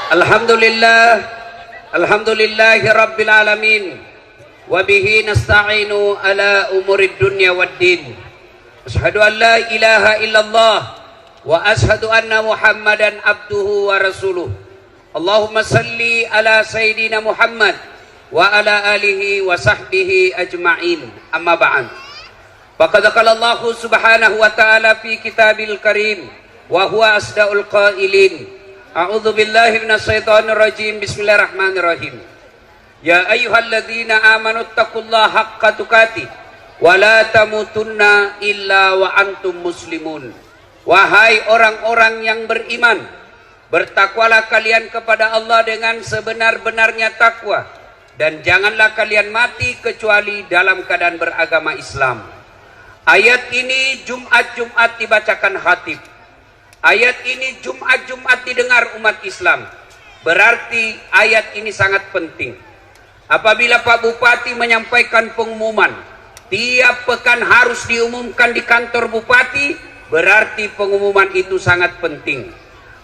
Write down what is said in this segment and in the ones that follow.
Alhamdulillah, alhamdulillahi rabbil alamin, wa bihi nasta'inu ala umurid dunya waddin. Asyhadu an la ilaha illallah wa asyhadu anna Muhammadan abduhu wa rasuluh. Allahumma salli ala sayyidina Muhammad wa ala alihi wa sahbihi ajma'in. Amma ba'd. Faqad qala Allah subhanahu wa ta'ala fi kitabil karim wa huwa asdaqul qailin. A'udzu billahi minasyaitonir rajim. Bismillahirrahmanirrahim. Ya ayyuhalladzina amanu taqullaha haqqa tuqatih wa la tamutunna illa wa antum muslimun. Wahai orang-orang yang beriman, bertakwalah kalian kepada Allah dengan sebenar-benarnya takwa, dan janganlah kalian mati kecuali dalam keadaan beragama Islam. Ayat ini Jumat-Jumat dibacakan khatib. Ayat ini Jumat-Jumat didengar umat Islam. Berarti ayat ini sangat penting. Apabila Pak Bupati menyampaikan pengumuman, tiap pekan harus diumumkan di kantor Bupati, berarti pengumuman itu sangat penting.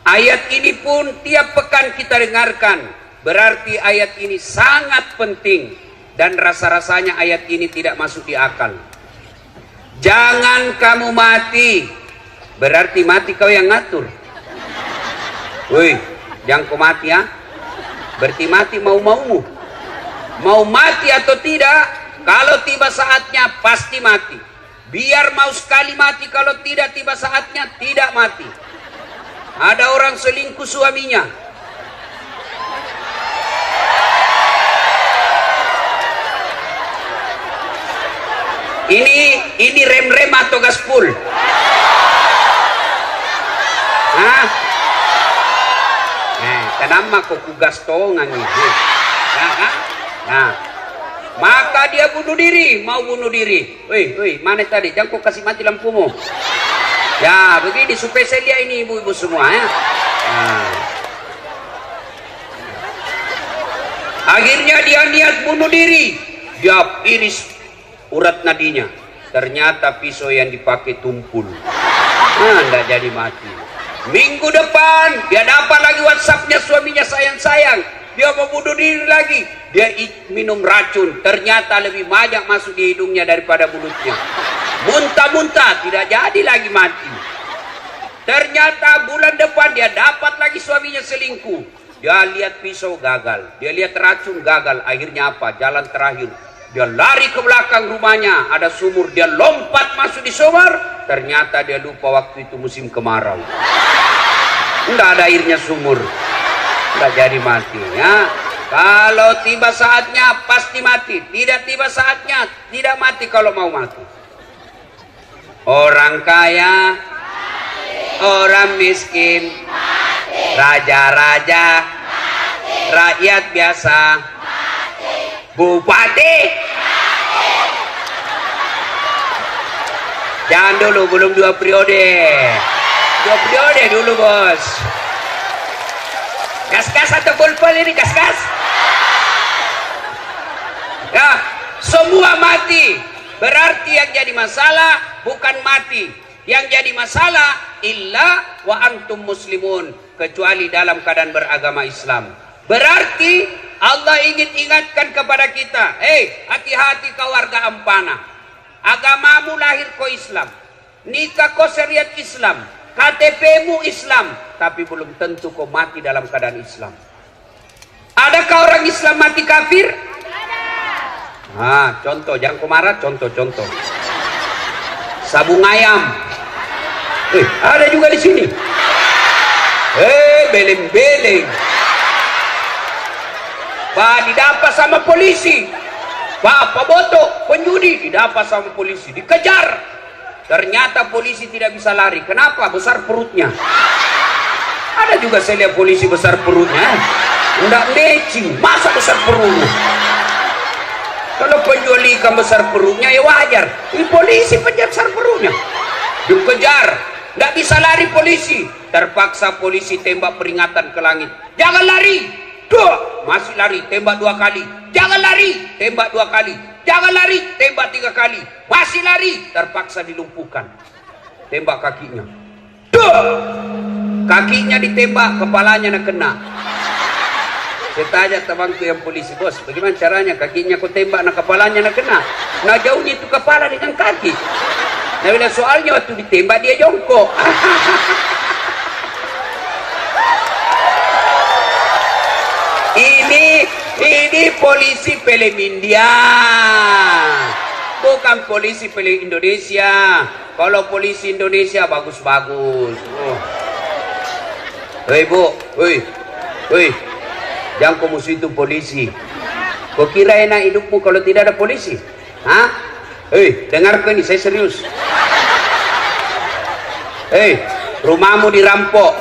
Ayat ini pun tiap pekan kita dengarkan, berarti ayat ini sangat penting. Dan rasa-rasanya ayat ini tidak masuk di akal. Jangan kamu mati, berarti mati kau yang ngatur. Woi, jangan kau mati ya. Berarti mati mau-maumu. Mau mati atau tidak, kalau tiba saatnya pasti mati. Biar mau sekali mati, kalau tidak tiba saatnya tidak mati. Ada orang selingkuh suaminya. Ini rem-rem atau gaspol? Hah? Kenapa kok kugas tongan ini? Nah, maka dia bunuh diri, mau bunuh diri. Woi, mana tadi? Jangan kau kasih mati lampumu. Ya, begini supaya saya lihat ini ibu-ibu semua ya. Nah. Akhirnya dia niat bunuh diri. Dia iris urat nadinya. Ternyata pisau yang dipakai tumpul. Enggak jadi mati. Minggu depan dia dapat lagi WhatsAppnya suaminya, sayang-sayang. Dia mau bunuh diri lagi. Dia minum racun. Ternyata lebih banyak masuk di hidungnya daripada mulutnya. Muntah-muntah, tidak jadi lagi mati. Ternyata bulan depan dia dapat lagi suaminya selingkuh. Dia lihat pisau gagal. Dia lihat racun gagal. Akhirnya apa? Jalan terakhir. Dia lari ke belakang rumahnya. Ada sumur. Dia lompat masuk di sumur. Ternyata dia lupa waktu itu musim kemarau. Tidak ada airnya sumur. Tidak jadi mati ya. Kalau tiba saatnya pasti mati. Tidak tiba saatnya tidak mati kalau mau mati. Orang kaya mati. Orang miskin mati. Raja-raja mati. Rakyat biasa mati. Bupati mati. Jangan dulu, belum 2 periode. 2 periode dulu bos. Gas-gas atau pulpul ini? Gas-gas? Ya, semua mati. Berarti yang jadi masalah bukan mati. Yang jadi masalah illa wa antum muslimun, kecuali dalam keadaan beragama Islam. Berarti Allah ingin ingatkan kepada kita, hati-hati kau warga Ampana. Agamamu lahir kau Islam, nikah kau syariat Islam, KTP-mu Islam, tapi belum tentu kau mati dalam keadaan Islam. Adakah orang Islam mati kafir? Ada. Contoh, jangan kau marah, contoh. Sabung ayam. Ada juga di sini. Beleng-beleng. Pak didapat sama polisi. Pak botok, penjudi didapat sama polisi, dikejar. Ternyata polisi tidak bisa lari. Kenapa? Besar perutnya. Ada juga saya lihat polisi besar perutnya. Enggak matching. Masa besar perutnya? Kalau penjual ikan besar perutnya ya wajar. Ini polisi penjual besar perutnya. Dikejar. Enggak bisa lari polisi. Terpaksa polisi tembak peringatan ke langit. Jangan lari. Masih lari. Tembak 2 kali. Jangan lari. Tembak 2 kali. Jangan lari, tembak 3 kali. Masih lari, terpaksa dilumpuhkan. Tembak kakinya. Kakinya ditembak, kepalanya nak kena. Saya tanya temanku yang polisi, bos, bagaimana caranya? Kakinya ku tembak, nah kepalanya nak kena. Nah jauhnya itu kepala dengan kaki. Nah bila soalnya waktu ditembak dia jongkok. Ini polisi film India, bukan polisi film Indonesia. Kalau polisi Indonesia bagus-bagus. Hei bu, hei, jangan kau musuh itu polisi. Kau kira enak hidupmu kalau tidak ada polisi? Hah? Hei, dengarkan ini, saya serius. Hei, rumahmu dirampok,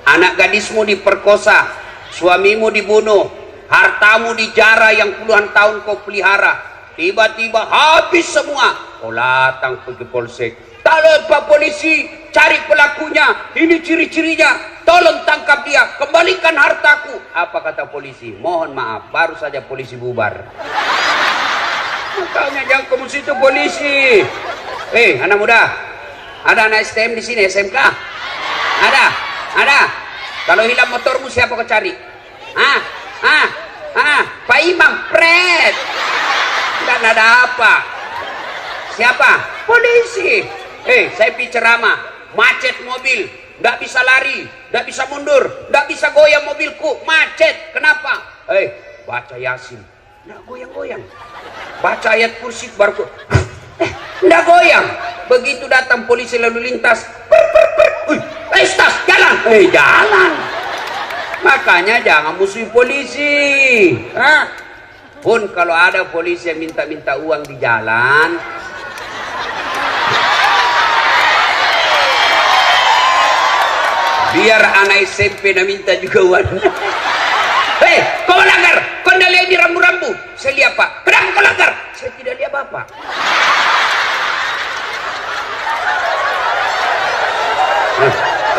anak gadismu diperkosa, suamimu dibunuh, hartamu dijara yang puluhan tahun kau pelihara, tiba-tiba habis semua. Kau datang pergi polsek. Tolong Pak Polisi, cari pelakunya, ini ciri-cirinya, tolong tangkap dia, kembalikan hartaku. Apa kata polisi? Mohon maaf, baru saja polisi bubar. Makanya jangan kamu situ polisi. Anak muda, ada anak STM di sini, SMK? Ada. Kalau hilang motormu siapa kau cari? Pak Imam, pret. Dan ada apa? Siapa? Polisi. Saya pergi ceramah, macet mobil, nggak bisa lari, nggak bisa mundur, nggak bisa goyang mobilku, macet. Kenapa? Baca Yasin, nggak goyang-goyang. Baca ayat kursi baru nggak goyang. Begitu datang polisi lalu lintas, tas, jalan, jalan. Makanya jangan musuhi polisi. Pun kalau ada polisi yang minta-minta uang di jalan, biar anak SMP nak minta juga uang. Kau melanggar, kau tidak lihat di rambu-rambu. Saya lihat Pak. Kenapa kau langgar? Saya tidak lihat Bapak.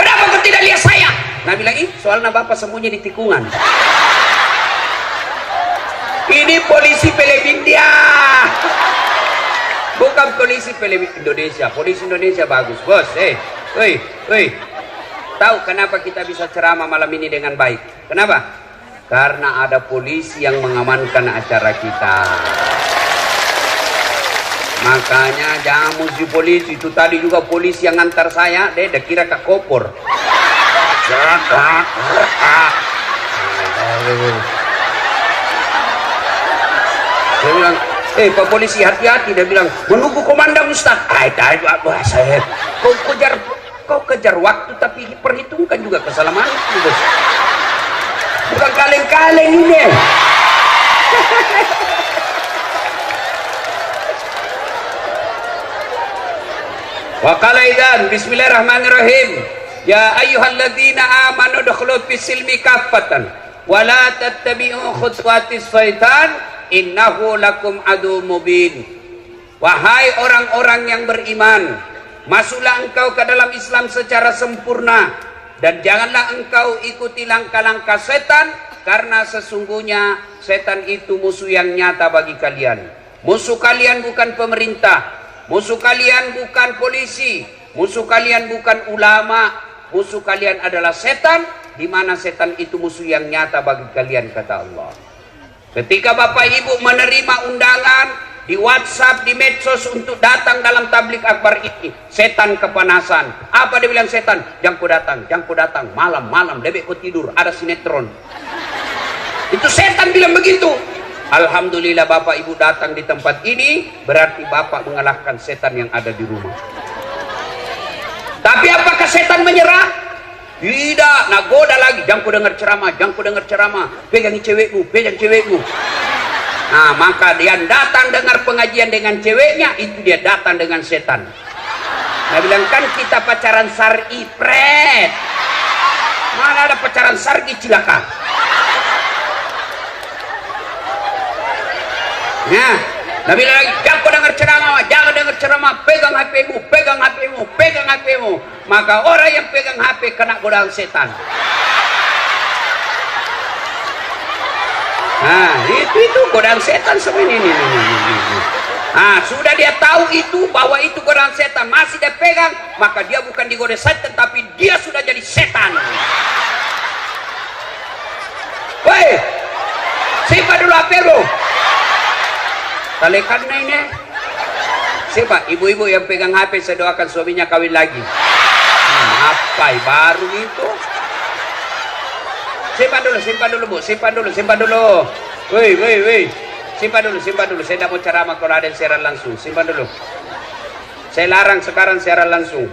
Kenapa kau tidak lihat saya? Nah bilang, soalnya Bapak sembunyi di tikungan. Ini polisi film India, bukan polisi film Indonesia. Polisi Indonesia bagus, bos. Tahu kenapa kita bisa ceramah malam ini dengan baik? Kenapa? Karena ada polisi yang mengamankan acara kita. Makanya jangan musuh polisi. Itu tadi juga polisi yang ngantar saya, dia kira ke kopor. Dia bilang, Pak Polisi hati-hati. Dia bilang, menunggu komandan Ustaz. Kau kejar waktu tapi perhitungkan juga keselamatanmu, bos. Bukan kaleng-kaleng ini. Wa qala idzan bismillahirrahmanirrahim. Ya ayyuhalladzina amanu dukhulu fis-silmi kaffatan wa la tattabi'u khutuwatis syaitan innahu lakum adu mubin. Wahai orang-orang yang beriman, masuklah engkau ke dalam Islam secara sempurna dan janganlah engkau ikuti langkah-langkah setan, karena sesungguhnya setan itu musuh yang nyata bagi kalian. Musuh kalian bukan pemerintah, musuh kalian bukan polisi, musuh kalian bukan ulama, musuh kalian adalah setan, di mana setan itu musuh yang nyata bagi kalian, kata Allah. Ketika Bapak Ibu menerima undangan di WhatsApp, di medsos untuk datang dalam tablik akbar ini, setan kepanasan. Apa dia bilang setan? Jangan ku datang, malam-malam lebih ku tidur, ada sinetron. Itu setan bilang begitu. Alhamdulillah Bapak Ibu datang di tempat ini, berarti Bapak mengalahkan setan yang ada di rumah. Tapi apakah setan menyerah? Tidak, nagoda lagi. Jangan ku dengar ceramah, pegangi cewekmu. Nah, maka dia datang dengar pengajian dengan ceweknya, itu dia datang dengan setan. Nah, bilang kan kita pacaran syar'i, pret. Mana ada pacaran syar'i, cilaka. Nah, Nabi bilang lagi, jangan dengar ceramah, pegang HP-mu. Maka orang yang pegang HP kena godaan setan. Nah, itu godaan setan semua ini. Nah, sudah dia tahu itu, bahwa itu godaan setan, masih dia pegang, maka dia bukan digoda setan, tapi dia sudah jadi setan. Woi, Simpan dulu HP bro. Talekan na ini. Siapa? Ibu-ibu yang pegang HP, saya doakan suaminya kawin lagi. Apa baru itu? Simpan dulu bu, simpan dulu. Woi. Simpan dulu. Saya tidak mau ceramah kalau ada yang siaran langsung. Simpan dulu. Saya larang sekarang siaran langsung.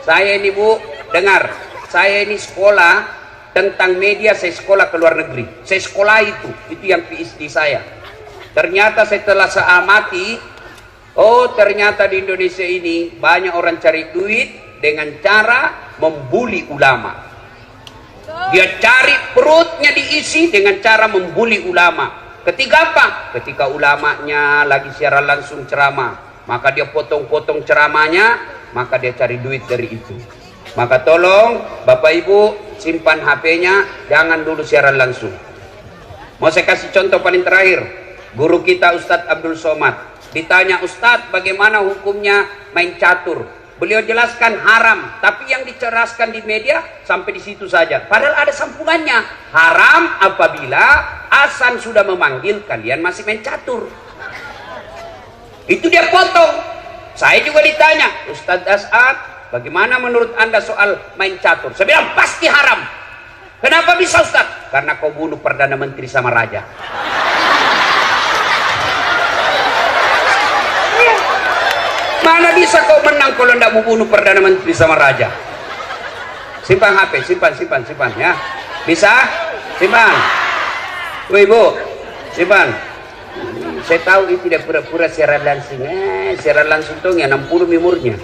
Saya ini bu, dengar. Saya ini sekolah tentang media, saya sekolah ke luar negeri. Saya sekolah itu yang PhD saya. Ternyata setelah saya amati, oh ternyata di Indonesia ini banyak orang cari duit dengan cara membuli ulama. Dia cari perutnya diisi dengan cara membuli ulama. Ketika apa? Ketika ulamanya lagi siaran langsung ceramah, maka dia potong-potong ceramahnya, maka dia cari duit dari itu. Maka tolong Bapak Ibu simpan HP-nya, jangan dulu siaran langsung. Mau saya kasih contoh paling terakhir. Guru kita Ustadz Abdul Somad ditanya, Ustadz bagaimana hukumnya main catur? Beliau jelaskan haram, tapi yang diceraskan di media sampai di situ saja. Padahal ada sambungannya. Haram apabila azan sudah memanggil kalian masih main catur. Itu dia potong. Saya juga ditanya, Ustadz As'ad, bagaimana menurut Anda soal main catur? Saya bilang pasti haram. Kenapa bisa Ustadz? Karena kau bunuh Perdana Menteri sama Raja. Mana bisa kau menang kalau tidak mau bunuh Perdana Menteri sama Raja? Simpan HP, simpan ya. Bisa? Simpan. Woi Bu, simpan. Saya tahu itu tidak pura-pura siaran langsung. Siaran langsung tuh ya 60 umurnya.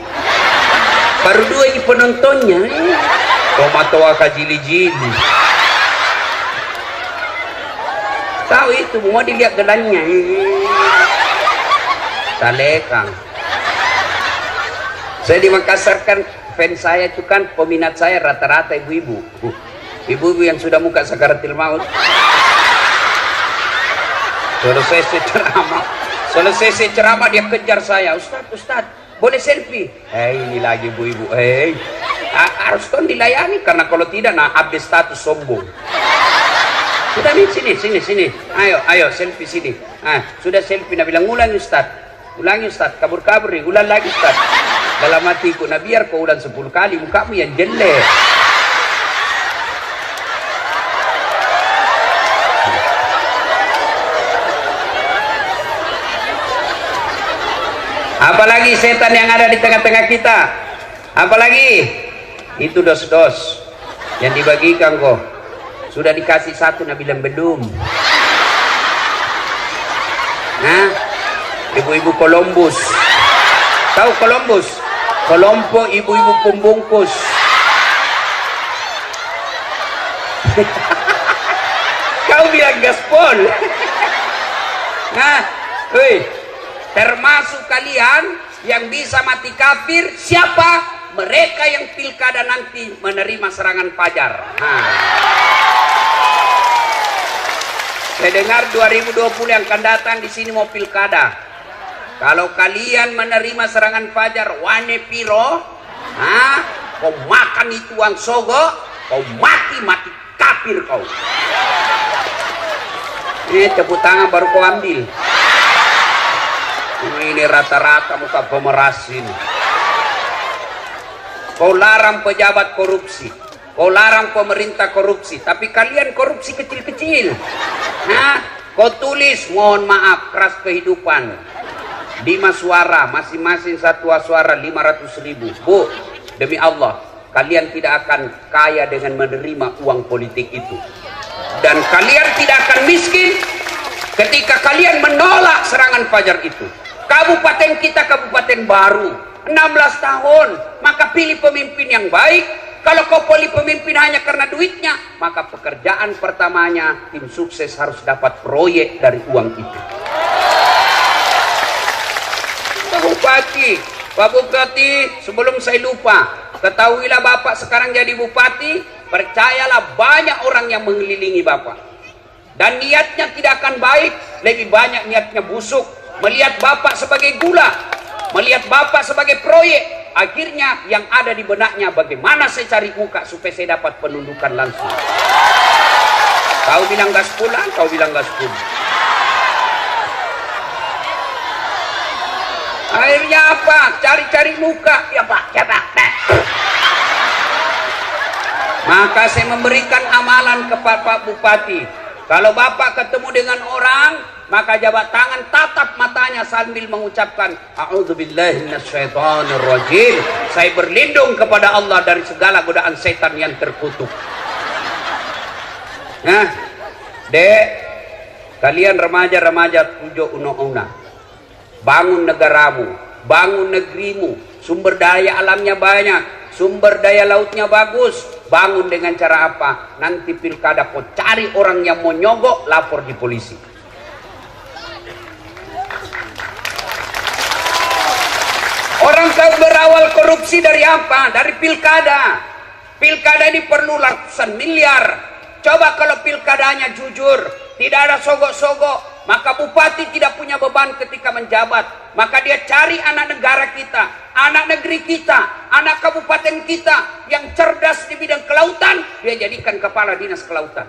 Baru 2 ini penontonnya. Tomato kajili-jili. Tahu itu, mau dilihat gelannya. Talekang. Saya di Makassar kan, fans saya itu kan, peminat saya rata-rata ibu-ibu. Ibu-ibu yang sudah muka sakaratil maut. Selesai ceramah dia kejar saya. Ustadz, boleh selfie? Ini lagi ibu-ibu. Harus kan dilayani, karena kalau tidak, nah update status sombong. Sudah nih, sini. Ayo, selfie sini. Sudah selfie, nah bilang, ulangi Ustadz, kabur-kabur nih, ulang lagi Ustadz. Dalam hatiku, nah biar kau ulang 10 kali, mukamu yang jelek. Apalagi setan yang ada di tengah-tengah kita? Apalagi? Itu dos-dos yang dibagikan kok. Sudah dikasih satu, nah bilang belum. Nah, ibu-ibu Columbus. Tahu Columbus? Kelompok ibu-ibu pembungkus. Kau bilang gaspol. Nah, termasuk kalian yang bisa mati kafir, siapa? Mereka yang pilkada nanti menerima serangan fajar. Saya dengar 2020 yang akan datang di sini mau pilkada. Kalau kalian menerima serangan fajar, wane piro, kau makan itu uang sogo, kau mati kafir kau. Ini tepuk tangan baru kau ambil. Ini rata-rata muka pemerasin. Kau larang pejabat korupsi, kau larang pemerintah korupsi, tapi kalian korupsi kecil-kecil. Kau tulis mohon maaf keras kehidupan. 5 suara, masing-masing satu suara 500.000. Bu, demi Allah, kalian tidak akan kaya dengan menerima uang politik itu. Dan kalian tidak akan miskin ketika kalian menolak serangan fajar itu. Kabupaten kita kabupaten baru, 16 tahun, maka pilih pemimpin yang baik. Kalau kau pilih pemimpin hanya karena duitnya, maka pekerjaan pertamanya tim sukses harus dapat proyek dari uang itu. Pak Bupati, sebelum saya lupa, ketahuilah Bapak sekarang jadi Bupati, percayalah banyak orang yang mengelilingi Bapak. Dan niatnya tidak akan baik, lebih banyak niatnya busuk. Melihat Bapak sebagai gula, melihat Bapak sebagai proyek, akhirnya yang ada di benaknya bagaimana saya cari muka supaya saya dapat penundukan langsung. Kau bilang gas pulang, kau bilang gas pun. Akhirnya apa? Cari-cari muka. Ya Pak, ya Pak. Maka saya memberikan amalan kepada Pak Bupati. Kalau Bapak ketemu dengan orang, maka jabat tangan, tatap matanya sambil mengucapkan a'udzubillahi minasyaitonirrajim. Saya berlindung kepada Allah dari segala godaan setan yang terkutuk. Nah, Dek, kalian remaja-remaja tujuh una-una, bangun negaramu, bangun negerimu. Sumber daya alamnya banyak, sumber daya lautnya bagus. Bangun dengan cara apa? Nanti pilkada kau cari orang yang mau nyogok, lapor di polisi. Orang kau berawal korupsi dari apa? Dari pilkada. Pilkada ini perlu ratusan miliar. Coba kalau pilkadanya jujur, tidak ada sogok-sogok, maka bupati tidak punya beban ketika menjabat. Maka dia cari anak negara kita, anak negeri kita, anak kabupaten kita yang cerdas di bidang kelautan, dia jadikan kepala dinas kelautan.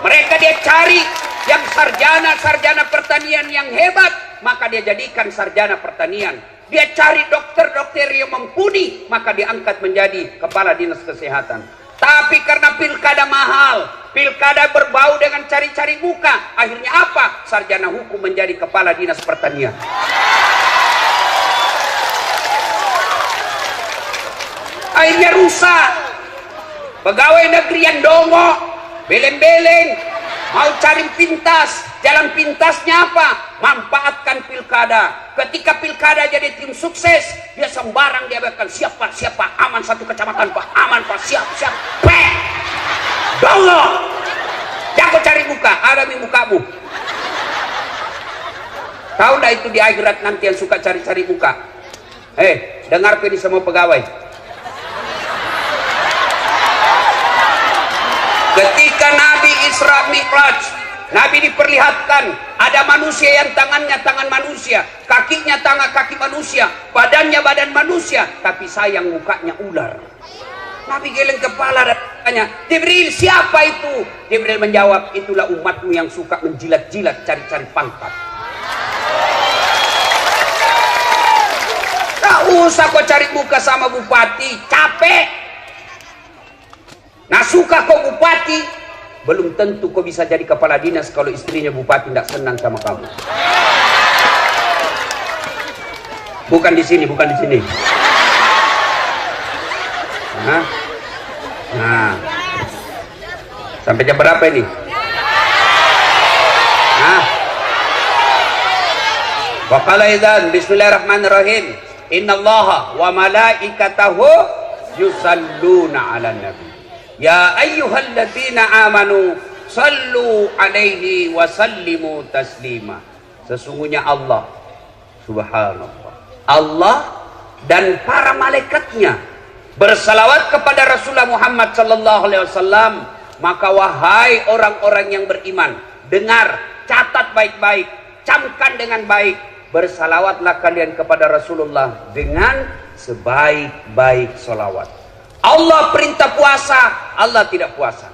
Mereka dia cari yang sarjana pertanian yang hebat, maka dia jadikan sarjana pertanian. Dia cari dokter-dokter yang mumpuni, maka diangkat menjadi kepala dinas kesehatan. Tapi karena pilkada mahal, pilkada berbau dengan cari-cari muka, akhirnya apa? Sarjana hukum menjadi kepala dinas pertanian. Akhirnya rusak. Pegawai negeri yang dongok, beleng-beleng, mau cari pintas. Jalan pintasnya apa? Manfaatkan pilkada. Ketika pilkada jadi tim sukses, dia sembarang dia bakal siapa aman satu kecamatan Pak, aman Pak, siap. Dongok. Jangan cari muka, ada di mukamu. Tahu nggak itu di akhirat nanti yang suka cari-cari muka? Dengar ini semua pegawai. Ketika Nabi Isra Mi'raj, Nabi diperlihatkan ada manusia yang tangannya tangan manusia, kakinya kaki manusia, badannya badan manusia, tapi sayang mukanya ular. Nabi geleng kepala dan tanya, Jibril, siapa itu? Jibril menjawab, itulah umatmu yang suka menjilat-jilat cari-cari pangkat. Tak usah kau cari muka sama bupati, capek. Nah suka kau bupati, belum tentu kau bisa jadi kepala dinas kalau istrinya bupati tidak senang sama kamu. Bukan di sini. Nah, sampai jam berapa ini? Waqala idzan bismillahirrahmanirrahim. Innallaha wa malaikatahu yusalluna 'alan nabi. Ya ayyuhalladzina amanu sallu alaihi wa sallimu taslima. Sesungguhnya Allah subhanallah, Allah dan para malaikatnya bersalawat kepada Rasulullah Muhammad sallallahu alaihi wasallam. Maka wahai orang-orang yang beriman, dengar, catat baik-baik, camkan dengan baik, bersalawatlah kalian kepada Rasulullah dengan sebaik-baik salawat. Allah perintah puasa, Allah tidak puasa.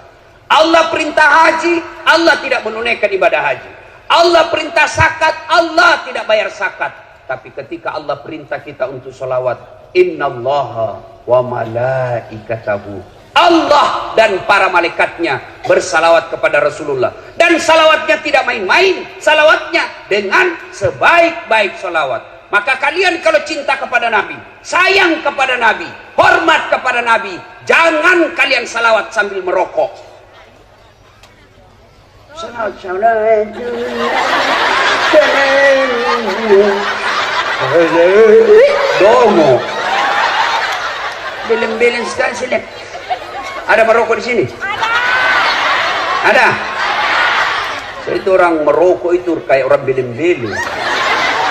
Allah perintah haji, Allah tidak menunaikan ibadah haji. Allah perintah zakat, Allah tidak bayar zakat. Tapi ketika Allah perintah kita untuk salawat, innallaha wa malaikatahu, Allah dan para malaikatnya bersalawat kepada Rasulullah. Dan salawatnya tidak main-main, salawatnya dengan sebaik-baik salawat. Maka kalian kalau cinta kepada Nabi, sayang kepada Nabi, hormat kepada Nabi, jangan kalian salawat sambil merokok. Dongo. Beleng-beleng sekali sini. Ada merokok di sini? Ada. So, itu orang merokok itu kayak orang beleng-beleng.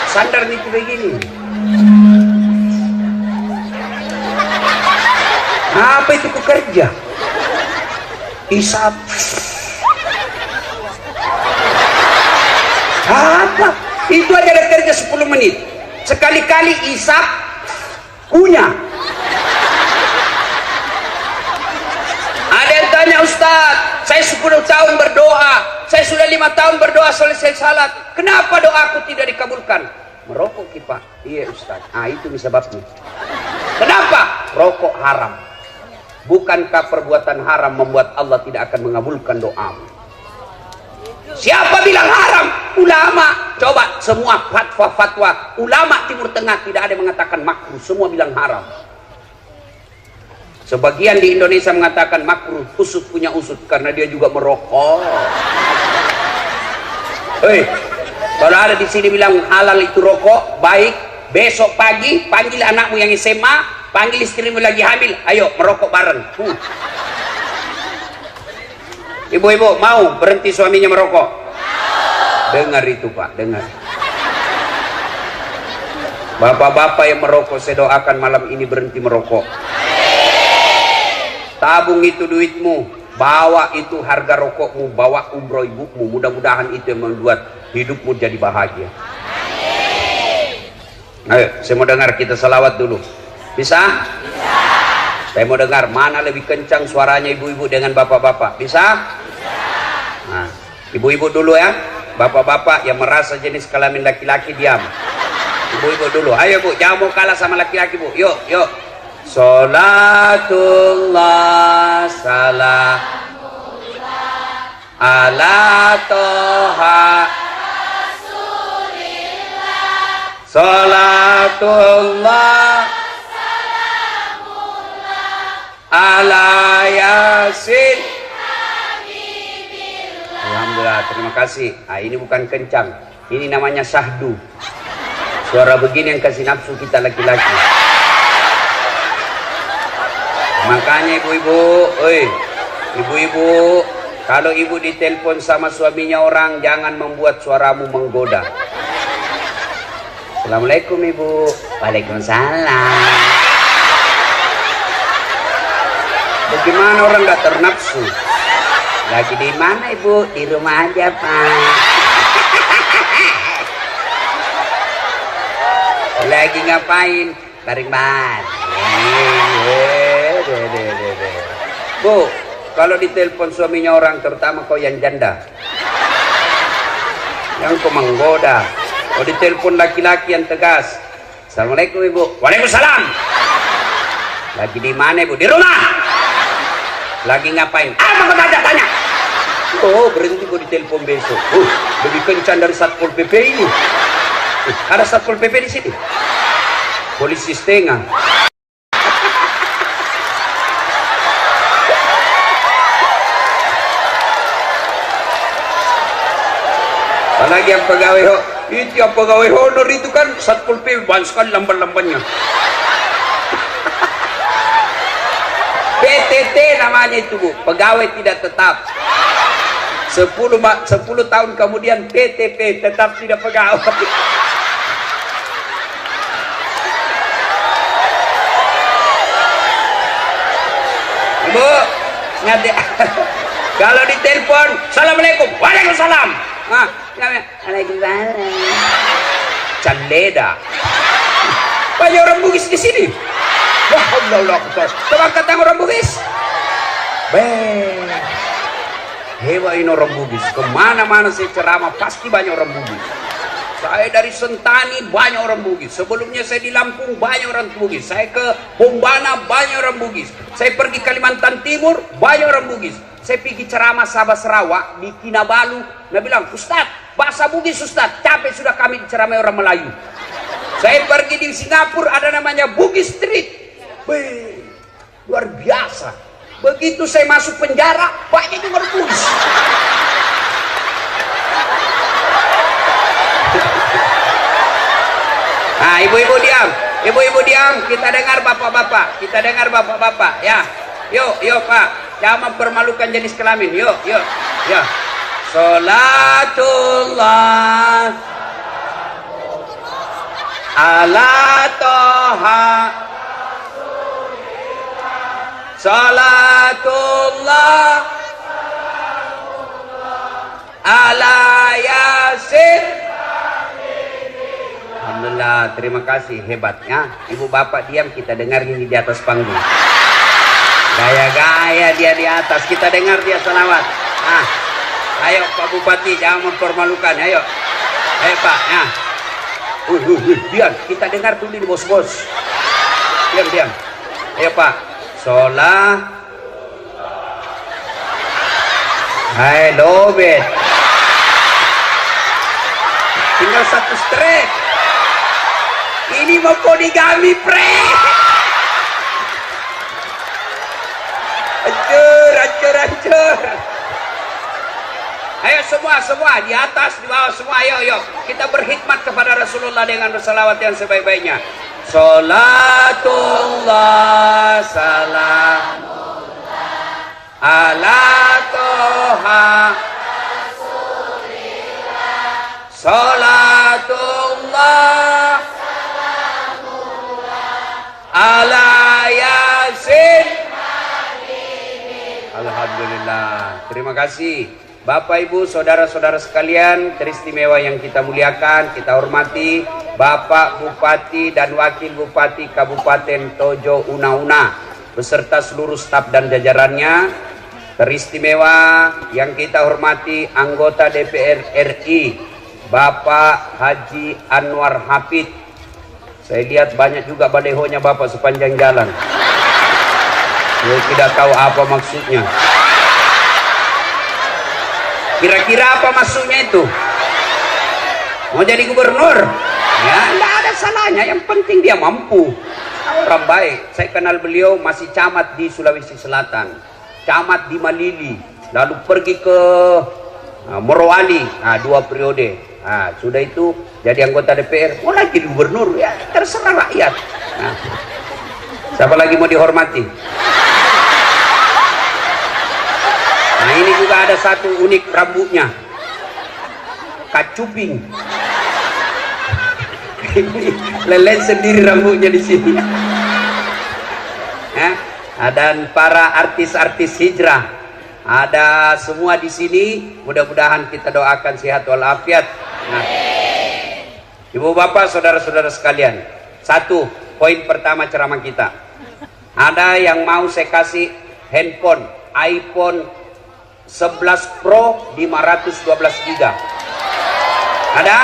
Sandar nih begini. Apa itu pekerja? Isap. Apa? Itu aja ada kerja 10 menit. Sekali-kali isap kunyah. Ada yang tanya, Ustaz, Saya 10 tahun berdoa, saya sudah 5 tahun berdoa selesai salat. Kenapa doaku tidak dikabulkan? Merokok Pak. Iya Ustaz. Itu sebabnya. Kenapa? Rokok haram. Bukankah perbuatan haram membuat Allah tidak akan mengabulkan doamu? Siapa bilang haram? Ulama. Coba semua fatwa-fatwa ulama Timur Tengah tidak ada yang mengatakan makruh, semua bilang haram. Sebagian di Indonesia mengatakan makruh, usut punya usut karena dia juga merokok. Hei, kalau ada di sini bilang halal itu rokok, baik, besok pagi panggil anakmu yang SMA, panggil istrimu lagi hamil, ayo merokok bareng. Ibu-ibu mau berhenti suaminya merokok? Dengar itu Pak, dengar. Bapak-bapak yang merokok, saya doakan malam ini berhenti merokok. Tabung itu duitmu, bawa itu harga rokokmu, bawa umroh ibumu. Mudah-mudahan itu yang membuat hidupmu jadi bahagia. Ayo, saya mau dengar kita salawat dulu. Bisa? Saya mau dengar mana lebih kencang suaranya ibu-ibu dengan bapak-bapak. Bisa? Nah, ibu-ibu dulu ya. Bapak-bapak yang merasa jenis kelamin laki-laki diam. Ibu-ibu dulu. Ayo Bu, jangan mau kalah sama laki-laki Bu. Yuk, yuk. Salatullah salamullah ala toha Rasulillah. Salatullah ala yasin. Alhamdulillah, terima kasih. Ini bukan kencang, ini namanya syahdu. Suara begini yang kasih nafsu kita laki-laki. Makanya ibu-ibu, ibu-ibu, kalau ibu ditelepon sama suaminya orang, jangan membuat suaramu menggoda. Assalamualaikum ibu. Waalaikumsalam. Bagaimana orang gak ternafsu? Lagi di mana ibu? Di rumah aja Pak. Lagi ngapain? Tarik ban. Bu, kalau ditelepon suaminya orang, terutama kau yang janda, yang kau menggoda. Kalau ditelepon laki-laki yang tegas, Assalamualaikum ibu. Waalaikumsalam. Lagi di mana ibu? Di rumah. Lagi ngapain? Apa kau tanya? Oh, berhenti kau ditelepon besok. Lebih kencang dari Satpol PP ini. Ada Satpol PP di sini. Polisi setengah. Apalagi yang pegawai itu, yang pegawai honor itu kan Satpol PP banyak sekali lamban-lambannya. PTT namanya itu Bu, pegawai tidak tetap. 10 tahun kemudian PTP, tetap tidak pegawai. Bu, ngerti? Kalau ditelepon, Assalamualaikum. Waalaikumsalam. Waalaikumsalam. Caleda. Banyak orang Bugis di sini. Wah, Allah. Coba kata orang Bugis. Hebat ini orang Bugis. Kemana-mana saya ceramah pasti banyak orang Bugis. Saya dari Sentani banyak orang Bugis. Sebelumnya saya di Lampung banyak orang Bugis. Saya ke Bombana banyak orang Bugis. Saya pergi Kalimantan Timur banyak orang Bugis. Saya pergi ceramah Sabah Sarawak di Kinabalu. Dia bilang, Ustaz, bahasa Bugis Ustaz, capek sudah kami diceramai orang Melayu. Saya pergi di Singapura ada namanya Bugis Street. Luar biasa. Begitu saya masuk penjara, banyak juga orang Bugis. Nah, ibu-ibu diam. Ibu-ibu diam, kita dengar bapak-bapak. Kita dengar bapak-bapak, ya. Yuk Pak, jangan mempermalukan jenis kelamin. Yuk. Ya. Salatullah ala toha Salatullah ala yasin. Alhamdulillah, terima kasih, hebatnya. Ibu bapak diam, kita dengar ini di atas panggung. Gaya-gaya dia di atas. Kita dengar dia selawat. Ah, ayo Pak Bupati, jangan mempermalukan. Ayo, ayo Pak. Nah, diam. Kita dengar dulu nih bos-bos. Diam. Ayo Pak. Sholat. Hai lobet. Tinggal satu strek. Ini mau poligami pre. Hancur. Ayo semua di atas, di bawah semua, ayo kita berkhidmat kepada Rasulullah dengan bersalawat yang sebaik-baiknya. Salatullah salamullah ala toha Rasulillah. Salatullah salamullah ala yasin. Alhamdulillah. Terima kasih Bapak Ibu saudara-saudara sekalian teristimewa yang kita muliakan, kita hormati Bapak Bupati dan Wakil Bupati Kabupaten Tojo Una beserta seluruh staf dan jajarannya. Teristimewa yang kita hormati anggota DPR RI Bapak Haji Anwar Hafid. Saya lihat banyak juga balehonya Bapak sepanjang jalan. Saya tidak tahu apa maksudnya. Kira-kira apa maksudnya itu? Mau jadi gubernur? Ya, tidak ada salahnya. Yang penting dia mampu. Orang baik. Saya kenal beliau masih camat di Sulawesi Selatan, camat di Malili, lalu pergi ke Morowali. 2 periode. Sudah itu jadi anggota DPR. Mau lagi gubernur? Ya terserah rakyat. Siapa lagi mau dihormati? Nah ini juga ada satu unik rambutnya, kacuping. Lelen sendiri rambutnya di sini. Dan para artis-artis hijrah ada semua di sini. Mudah-mudahan kita doakan sehat walafiat. Nah, Ibu Bapak, saudara-saudara sekalian, satu poin pertama ceramah kita. Ada yang mau saya kasih handphone iPhone 11 Pro 512 GB. Ada?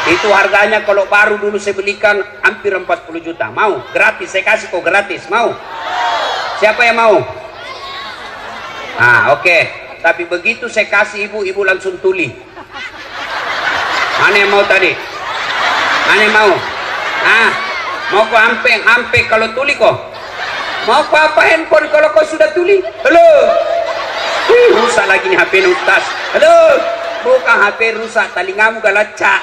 Itu harganya kalau baru dulu saya belikan hampir 40 juta. Mau? Gratis, saya kasih kok gratis. Mau? Siapa yang mau? Oke. Tapi begitu saya kasih ibu langsung tuli. Mana yang mau tadi? Mana yang mau? Mau kok hampe kalau tuli kok? Mau kok apa handphone kalau kau sudah tuli? Halo? Rusak lagi nih HP Ustaz. Halo, bukan HP rusak, telingamu galacak.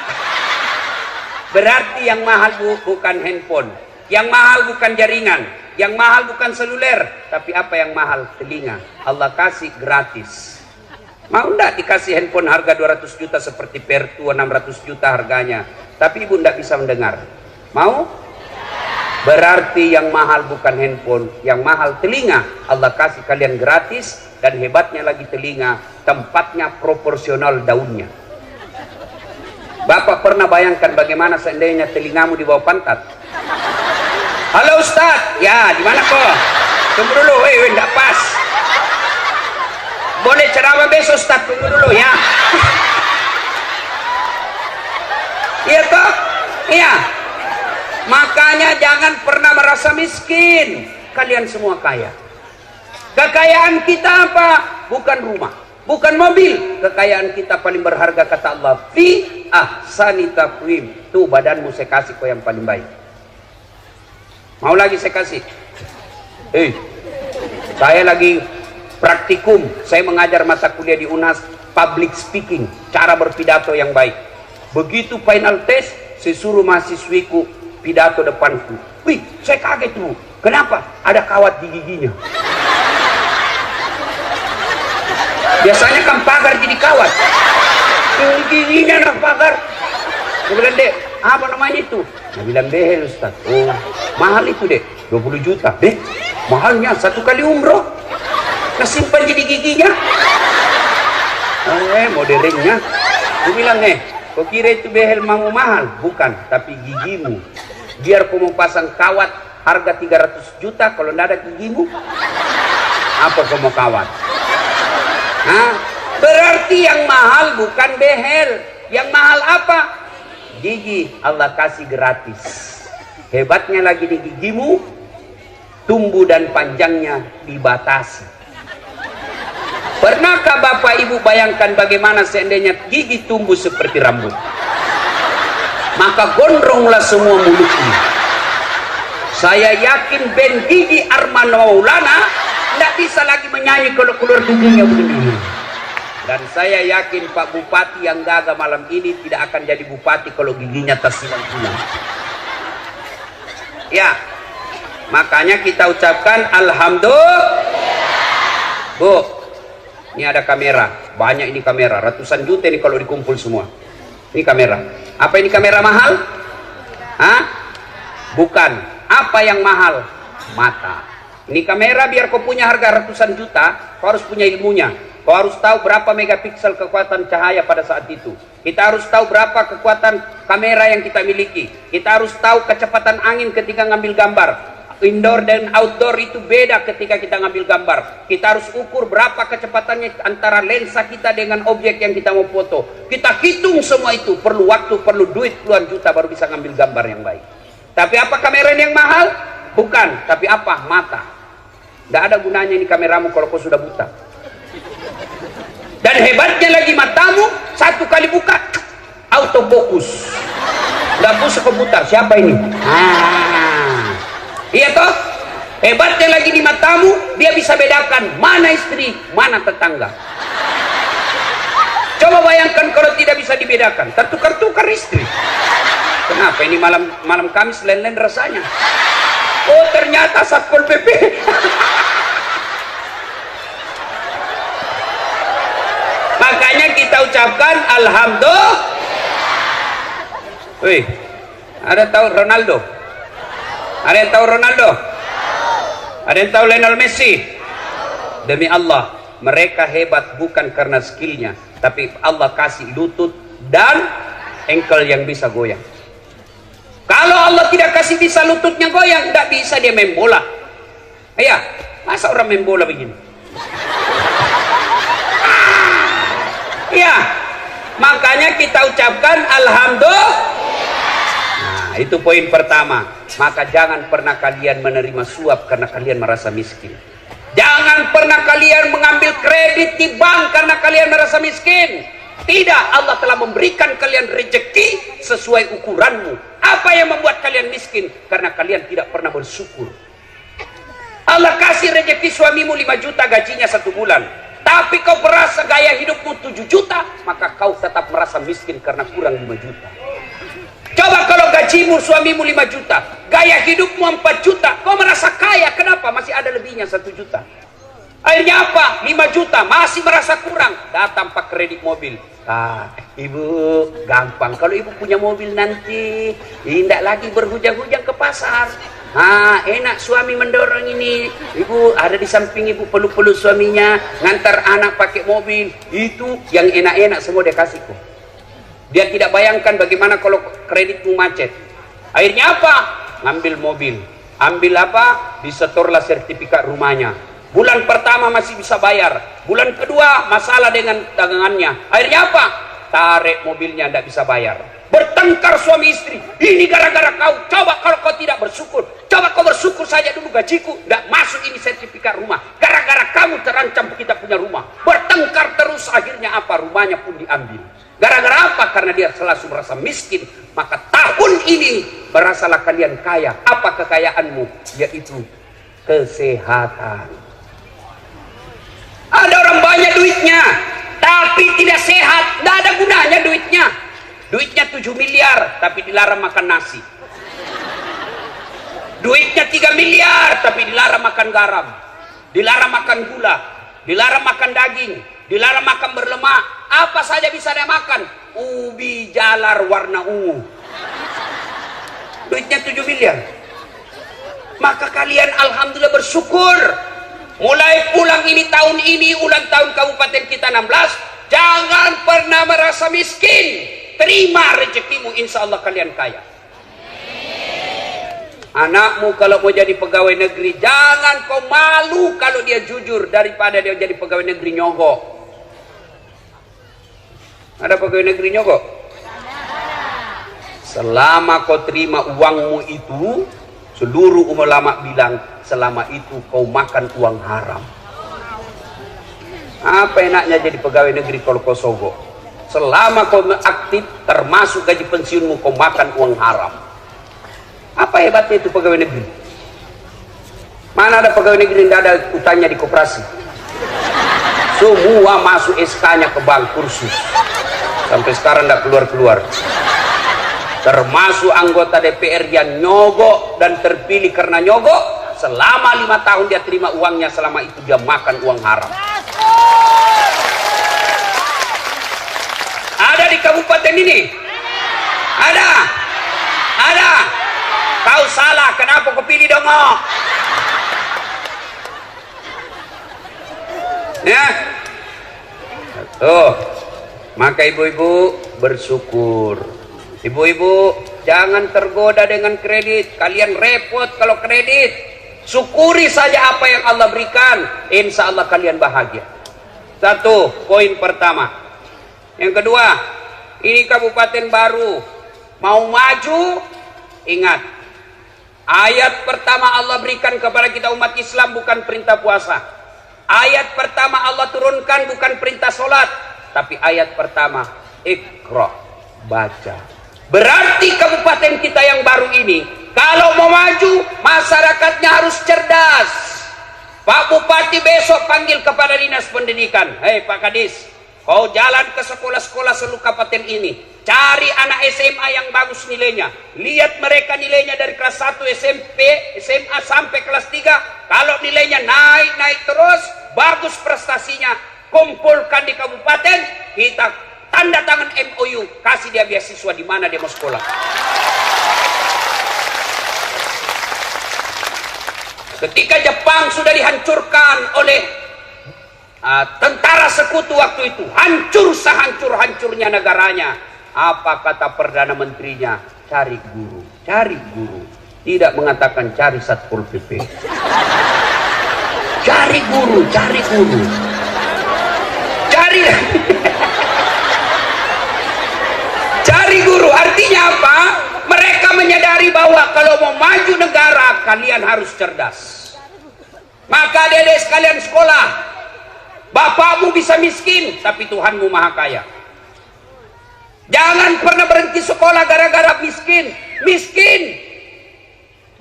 Berarti yang mahal bukan handphone, yang mahal bukan jaringan, yang mahal bukan seluler, tapi apa yang mahal? Telinga. Allah kasih gratis. Mau enggak dikasih handphone harga 200 juta seperti Pertua 600 juta harganya, tapi ibu enggak bisa mendengar? Mau? Berarti yang mahal bukan handphone, yang mahal telinga. Allah kasih kalian gratis. Dan hebatnya lagi telinga, tempatnya proporsional daunnya. Bapak pernah bayangkan bagaimana seandainya telingamu di bawah pantat? Halo Ustaz, ya di mana kok? Tunggu dulu, enggak pas. Boleh ceramah besok Ustaz, tunggu dulu ya. Iya toh? Iya. Makanya jangan pernah merasa miskin. Kalian semua kaya. Kekayaan kita apa? Bukan rumah, bukan mobil. Kekayaan kita paling berharga kata Allah, fi ahsani taqwim. Tuh badanmu saya kasih kau yang paling baik. Mau lagi saya kasih? Saya lagi praktikum. Saya mengajar mata kuliah di UNAS public speaking, cara berpidato yang baik. Begitu final test, saya suruh mahasiswiku pidato depanku. Wih, saya kaget tuh. Kenapa? Ada kawat di giginya. Biasanya kan pagar jadi kawat. Giginya anak pagar. Saya bilang, Dek, apa namanya itu? Saya bilang, behel Ustaz. Oh, mahal itu Dek, 20 juta. Dek, mahalnya 1 kali umroh. Kesimpan jadi giginya. Modernnya. Saya bilang, kau kira itu behel mau mahal? Bukan, tapi gigimu. Biar kau mau pasang kawat harga 300 juta kalau tidak ada gigimu. Apa kau mau kawat? Hah? Berarti yang mahal bukan behel. Yang mahal apa? Gigi Allah kasih gratis. Hebatnya lagi di gigimu, tumbuh dan panjangnya dibatasi. Pernahkah Bapak Ibu bayangkan bagaimana seandainya gigi tumbuh seperti rambut? Maka gondronglah semua mulutnya. Saya yakin band Gigi Arman Maulana tidak bisa lagi menyanyi kalau keluar giginya begini. Dan saya yakin Pak Bupati yang gagah malam ini tidak akan jadi bupati kalau giginya tersilang-silang. Ya, makanya kita ucapkan Alhamdulillah. Bu, ini ada kamera, banyak ini kamera, ratusan juta ini kalau dikumpul semua. Ini kamera. Apa ini kamera mahal? Hah? Bukan. Apa yang mahal? Mata. Ini kamera biar kau punya harga ratusan juta, kau harus punya ilmunya. Kau harus tahu berapa megapiksel kekuatan cahaya pada saat itu. Kita harus tahu berapa kekuatan kamera yang kita miliki. Kita harus tahu kecepatan angin ketika ngambil gambar. Indoor dan outdoor itu beda ketika kita ngambil gambar. Kita harus ukur berapa kecepatannya antara lensa kita dengan objek yang kita mau foto. Kita hitung semua itu. Perlu waktu, perlu duit puluhan juta baru bisa ngambil gambar yang baik. Tapi apa kamera ini yang mahal? Bukan. Tapi apa? Mata. Tidak ada gunanya ini kameramu kalau kau sudah buta. Dan hebatnya lagi matamu, satu kali buka, autofokus. Tidak usah komputer. Siapa ini? Iya toh? Hebatnya lagi di matamu, dia bisa bedakan mana istri, mana tetangga. Coba bayangkan kalau tidak bisa dibedakan, tertukar-tukar istri. Kenapa ini malam Kamis lain-lain rasanya? Oh ternyata Satpol PP. Makanya kita ucapkan Alhamdulillah. Wih, ada tahu Ronaldo? Ada yang tahu Ronaldo? Ada yang tahu Lionel Messi? Demi Allah, mereka hebat bukan karena skillnya, tapi Allah kasih lutut dan engkel yang bisa goyang. Kalau Allah tidak kasih bisa lututnya goyang, tidak bisa dia main bola. Iya, masa orang main bola begini? Iya, makanya kita ucapkan Alhamdulillah. Nah, itu poin pertama. Maka jangan pernah kalian menerima suap karena kalian merasa miskin. Jangan pernah kalian mengambil kredit di bank karena kalian merasa miskin. Tidak, Allah telah memberikan kalian rezeki sesuai ukuranmu. Apa yang membuat kalian miskin? Karena kalian tidak pernah bersyukur. Allah kasih rezeki suamimu 5 juta gajinya 1 bulan. Tapi kau merasa gaya hidupmu 7 juta, maka kau tetap merasa miskin karena kurang 5 juta. Coba kalau gajimu suamimu 5 juta, gaya hidupmu 4 juta, kau merasa kaya. Kenapa? Masih ada lebihnya 1 juta. Akhirnya apa? 5 juta, masih merasa kurang. Datang pak kredit mobil. Ibu, gampang. Kalau ibu punya mobil nanti, tidak lagi berhujang-hujang ke pasar. Enak suami mendorong ini. Ibu ada di samping ibu, peluk-peluk suaminya, ngantar anak pakai mobil. Itu yang enak-enak semua dia kasih kok. Dia tidak bayangkan bagaimana kalau kreditmu macet. Akhirnya apa? Ngambil mobil. Ambil apa? Disetorlah sertifikat rumahnya. Bulan pertama masih bisa bayar. Bulan kedua masalah dengan dagangannya. Akhirnya apa? Tarik mobilnya, tidak bisa bayar. Bertengkar suami istri. Ini gara-gara kau. Coba kalau kau tidak bersyukur. Coba kau bersyukur saja dulu gajiku. Tidak masuk ini sertifikat rumah. Gara-gara kamu terancam kita punya rumah. Bertengkar terus, akhirnya apa? Rumahnya pun diambil. Gara-gara apa? Karena dia selalu merasa miskin. Maka tahun ini berasalah kalian kaya. Apa kekayaanmu? Yaitu kesehatan. Ada orang banyak duitnya, tapi tidak sehat. Tidak ada gunanya duitnya. Duitnya 7 miliar, tapi dilarang makan nasi. Duitnya 3 miliar, tapi dilarang makan garam. Dilarang makan gula. Dilarang makan daging. Dilarang makan berlemak. Apa saja bisa dia makan. Ubi jalar warna ungu. Duitnya 7 miliar. Maka kalian alhamdulillah bersyukur. Mulai pulang tahun ini, ulang tahun kabupaten kita 16. Jangan pernah merasa miskin. Terima rezekimu, insya Allah kalian kaya. Anakmu kalau mau jadi pegawai negeri, jangan kau malu kalau dia jujur daripada dia jadi pegawai negeri nyogok. Ada pegawai negeri nyogok? Selama kau terima uangmu itu, seluruh ulama bilang selama itu kau makan uang haram. Apa enaknya jadi pegawai negeri kalau kau sogok? Selama kau aktif, termasuk gaji pensiunmu, kau makan uang haram. Apa hebatnya itu pegawai negeri? Mana ada pegawai negeri yang tidak ada utangnya di koperasi? Semua masuk SK-nya ke bank kursus. Sampai sekarang tidak keluar-keluar. Termasuk anggota DPR yang nyogok dan terpilih karena nyogok. Selama 5 tahun dia terima uangnya, selama itu dia makan uang haram. Ada di kabupaten ini? Ada? Ada? Kau salah, kenapa kau pilih dongok? Ya? Tuh, maka ibu-ibu bersyukur. Ibu-ibu jangan tergoda dengan kredit. Kalian repot kalau kredit. Syukuri saja apa yang Allah berikan. Insya Allah kalian bahagia. Satu, poin pertama. Yang kedua, ini kabupaten baru. Mau maju, ingat. Ayat pertama Allah berikan kepada kita umat Islam bukan perintah puasa. Ayat pertama Allah turunkan bukan perintah sholat. Tapi ayat pertama, Iqra, baca. Berarti kabupaten kita yang baru ini, kalau mau maju, masyarakatnya harus cerdas. Pak Bupati besok panggil kepada Dinas Pendidikan. Hei Pak Kadis, kau jalan ke sekolah-sekolah seluruh kabupaten ini. Cari anak SMA yang bagus nilainya. Lihat mereka nilainya dari kelas 1 SMP, SMA sampai kelas 3. Kalau nilainya naik terus, bagus prestasinya, kumpulkan di kabupaten, kita tanda tangan MOU, kasih dia beasiswa di mana dia mau sekolah. Ketika Jepang sudah dihancurkan oleh tentara sekutu waktu itu, hancur sehancur-hancurnya negaranya. Apa kata Perdana Menterinya? Cari guru, cari guru. Tidak mengatakan cari Satpol PP. Cari guru, cari guru. Cari. Cari guru, artinya apa? Mereka menyadari bahwa kalau mau maju negara, kalian harus cerdas. Maka adik-adik sekalian sekolah. Bapakmu bisa miskin, tapi Tuhanmu maha kaya. Jangan pernah berhenti sekolah gara-gara miskin. Miskin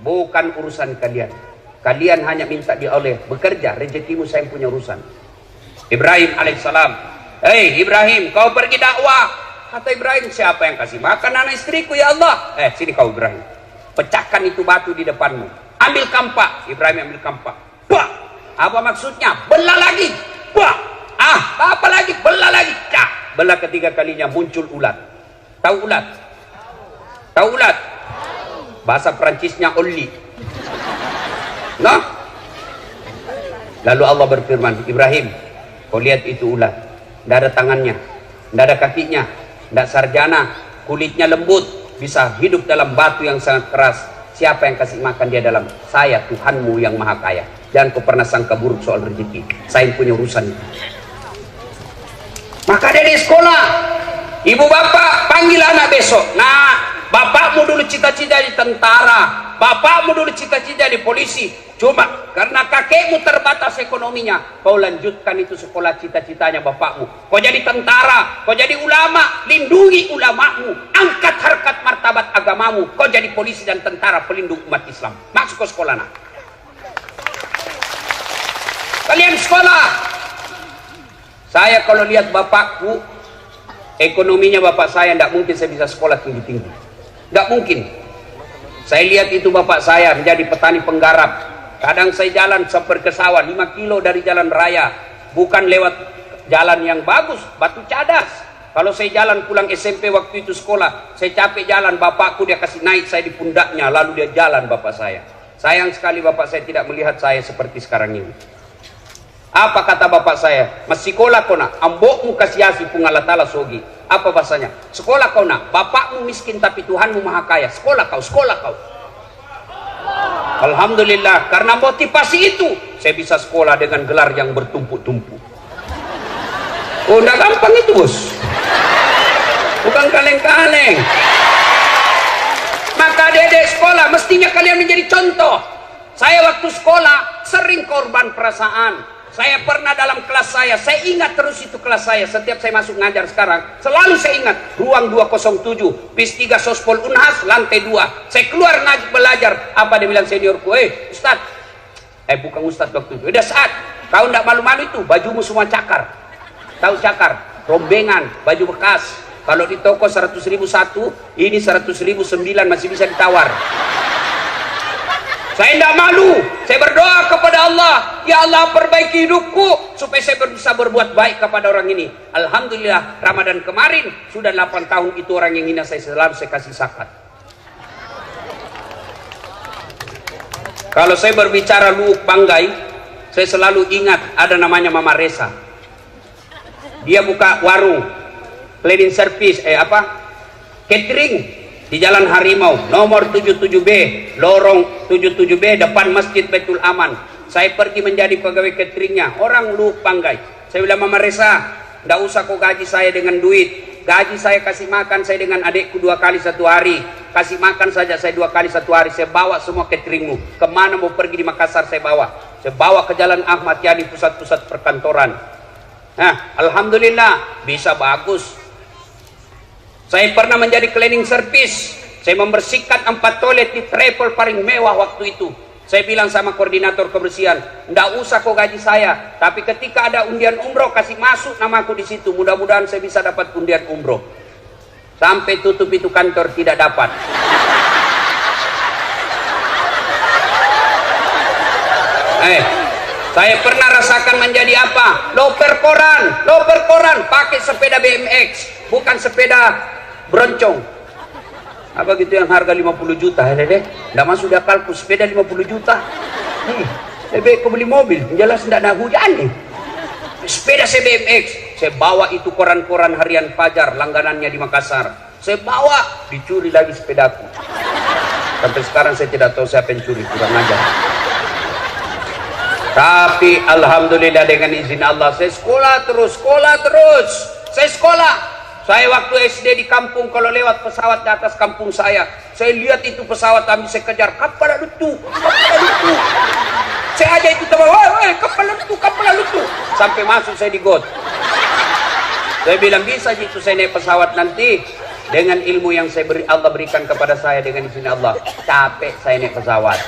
bukan urusan kalian. Kalian hanya minta dia oleh bekerja, rezekimu saya punya urusan. Ibrahim alaihissalam, hei Ibrahim, kau pergi dakwah. Kata Ibrahim, siapa yang kasih makan anak istriku ya Allah? Sini kau Ibrahim, pecahkan itu batu di depanmu. Ambil kampak. Ibrahim ambil kampak. Bah! Apa maksudnya? Belah lagi. Bah! Apa lagi? Belah lagi. Cak! Belah ketiga kalinya muncul ulat. Tahu ulat? Tahu ulat? Bahasa Perancisnya oli. Nah? Lalu Allah berfirman, Ibrahim, kau lihat itu ulat. Tidak ada tangannya, tidak ada kakinya, tidak sarjana, kulitnya lembut, bisa hidup dalam batu yang sangat keras. Siapa yang kasih makan dia dalam? Saya, Tuhanmu yang maha kaya. Jangan kau pernah sangka buruk soal rezeki. Saya punya urusan itu. Maka dia di sekolah, ibu bapak panggil anak besok. Nah, bapakmu dulu cita-cita di tentara, bapakmu dulu cita-cita di polisi. Cuma karena kakekmu terbatas ekonominya, kau lanjutkan itu sekolah cita-citanya bapakmu. Kau jadi tentara, kau jadi ulama, lindungi ulamamu, angkat harkat martabat agamamu. Kau jadi polisi dan tentara pelindung umat Islam. Masuk ke sekolah nak. Kalian sekolah. Saya kalau lihat bapakku, ekonominya bapak saya tidak mungkin saya bisa sekolah tinggi-tinggi. Tidak mungkin. Saya lihat itu bapak saya menjadi petani penggarap. Kadang saya jalan sampai ke sawah 5 kilo dari jalan raya. Bukan lewat jalan yang bagus, batu cadas. Kalau saya jalan pulang SMP waktu itu sekolah, saya capek jalan, bapakku dia kasih naik saya di pundaknya, lalu dia jalan bapak saya. Sayang sekali bapak saya tidak melihat saya seperti sekarang ini. Apa kata bapak saya? Masih sekolah kau nak, ambokmu kasiasi pungalatala sogi. Apa bahasanya? Sekolah kau nak, bapakmu miskin tapi Tuhanmu maha kaya. Sekolah kau, sekolah kau. Alhamdulillah, karena motivasi itu saya bisa sekolah dengan gelar yang bertumpuk-tumpuk. Oh, udah gampang itu, bos. Bukan kaleng-kaleng. Maka adik-adik sekolah mestinya kalian menjadi contoh. Saya waktu sekolah sering korban perasaan. Saya pernah dalam kelas saya ingat terus itu kelas saya. Setiap saya masuk ngajar sekarang, selalu saya ingat ruang 207, PIS 3 Sospol Unhas, lantai 2. Saya keluar belajar. Apa dia bilang seniorku? Ustaz. Bukan Ustaz waktu itu. Udah saat kau ndak malu-malu itu, bajumu semua cakar. Tahu cakar? Rombengan, baju bekas. Kalau di toko 100.000 satu, ini 100.000 9 masih bisa ditawar. Saya tidak malu. Saya berdoa kepada Allah, ya Allah perbaiki hidupku supaya saya bisa berbuat baik kepada orang ini. Alhamdulillah, Ramadan kemarin sudah 8 tahun itu orang yang hina saya selalu saya kasih zakat. Kalau saya berbicara Luuk Banggai, saya selalu ingat ada namanya Mama Resa. Dia buka warung cleaning service, catering di Jalan Harimau, nomor 77B, lorong 77B, depan Masjid Baitul Aman. Saya pergi menjadi pegawai cateringnya, orang Luuk Banggai. Saya bilang, Mama Resa, tidak usah kau gaji saya dengan duit. Gaji saya kasih makan saya dengan adikku 2 kali 1 hari. Kasih makan saja saya 2 kali 1 hari. Saya bawa semua cateringmu. Kemana mau pergi di Makassar saya bawa. Saya bawa ke Jalan Ahmad Yani, pusat-pusat perkantoran. Nah, Alhamdulillah, bisa bagus. Saya pernah menjadi cleaning service. Saya membersihkan 4 toilet di travel paling mewah waktu itu. Saya bilang sama koordinator kebersihan, ndak usah kau gaji saya, tapi ketika ada undian umroh kasih masuk namaku di situ. Mudah-mudahan saya bisa dapat undian umroh. Sampai tutup itu kantor tidak dapat. Saya pernah rasakan menjadi apa? Loper koran, pakai sepeda BMX, bukan sepeda broncong. Apa gitu yang harga 50 juta, nggak masuk di akalku, sepeda 50 juta. Lebih kau beli mobil, jelas nggak ada hujan nih. Sepeda saya BMX, saya bawa itu koran-koran harian Fajar, langganannya di Makassar. Saya bawa, dicuri lagi sepedaku. Sampai sekarang saya tidak tahu siapa yang curi, kurang ajar. Tapi Alhamdulillah dengan izin Allah, saya sekolah terus. Saya sekolah. Saya waktu SD di kampung, kalau lewat pesawat di atas kampung saya lihat itu pesawat kami, saya kejar, kapal lutu. Saya aja itu teman, kapal lutu. Sampai masuk saya di got. Saya bilang bisa itu saya naik pesawat nanti dengan ilmu yang Allah berikan kepada saya dengan izin Allah. Capek saya naik pesawat.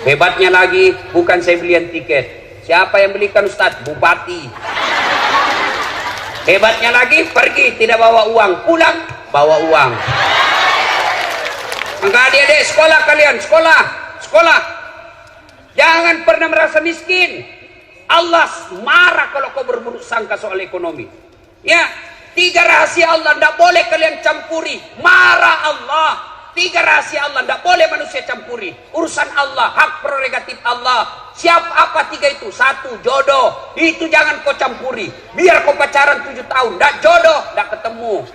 Hebatnya lagi, bukan saya belian tiket. Siapa yang belikan Ustadz? Bupati. Hebatnya lagi, pergi tidak bawa uang, pulang bawa uang. Maka adik-adik sekolah kalian, sekolah. Jangan pernah merasa miskin. Allah marah kalau kau berburuk sangka soal ekonomi. Ya, 3 rahasia Allah tidak boleh kalian campuri. Marah Allah. 3 rahasia Allah tidak boleh manusia campuri. Urusan Allah, hak prerogatif Allah. Siapa apa 3 itu? 1, jodoh. Itu jangan kau campuri. Biar kau pacaran 7 tahun, tidak jodoh, tidak ketemu.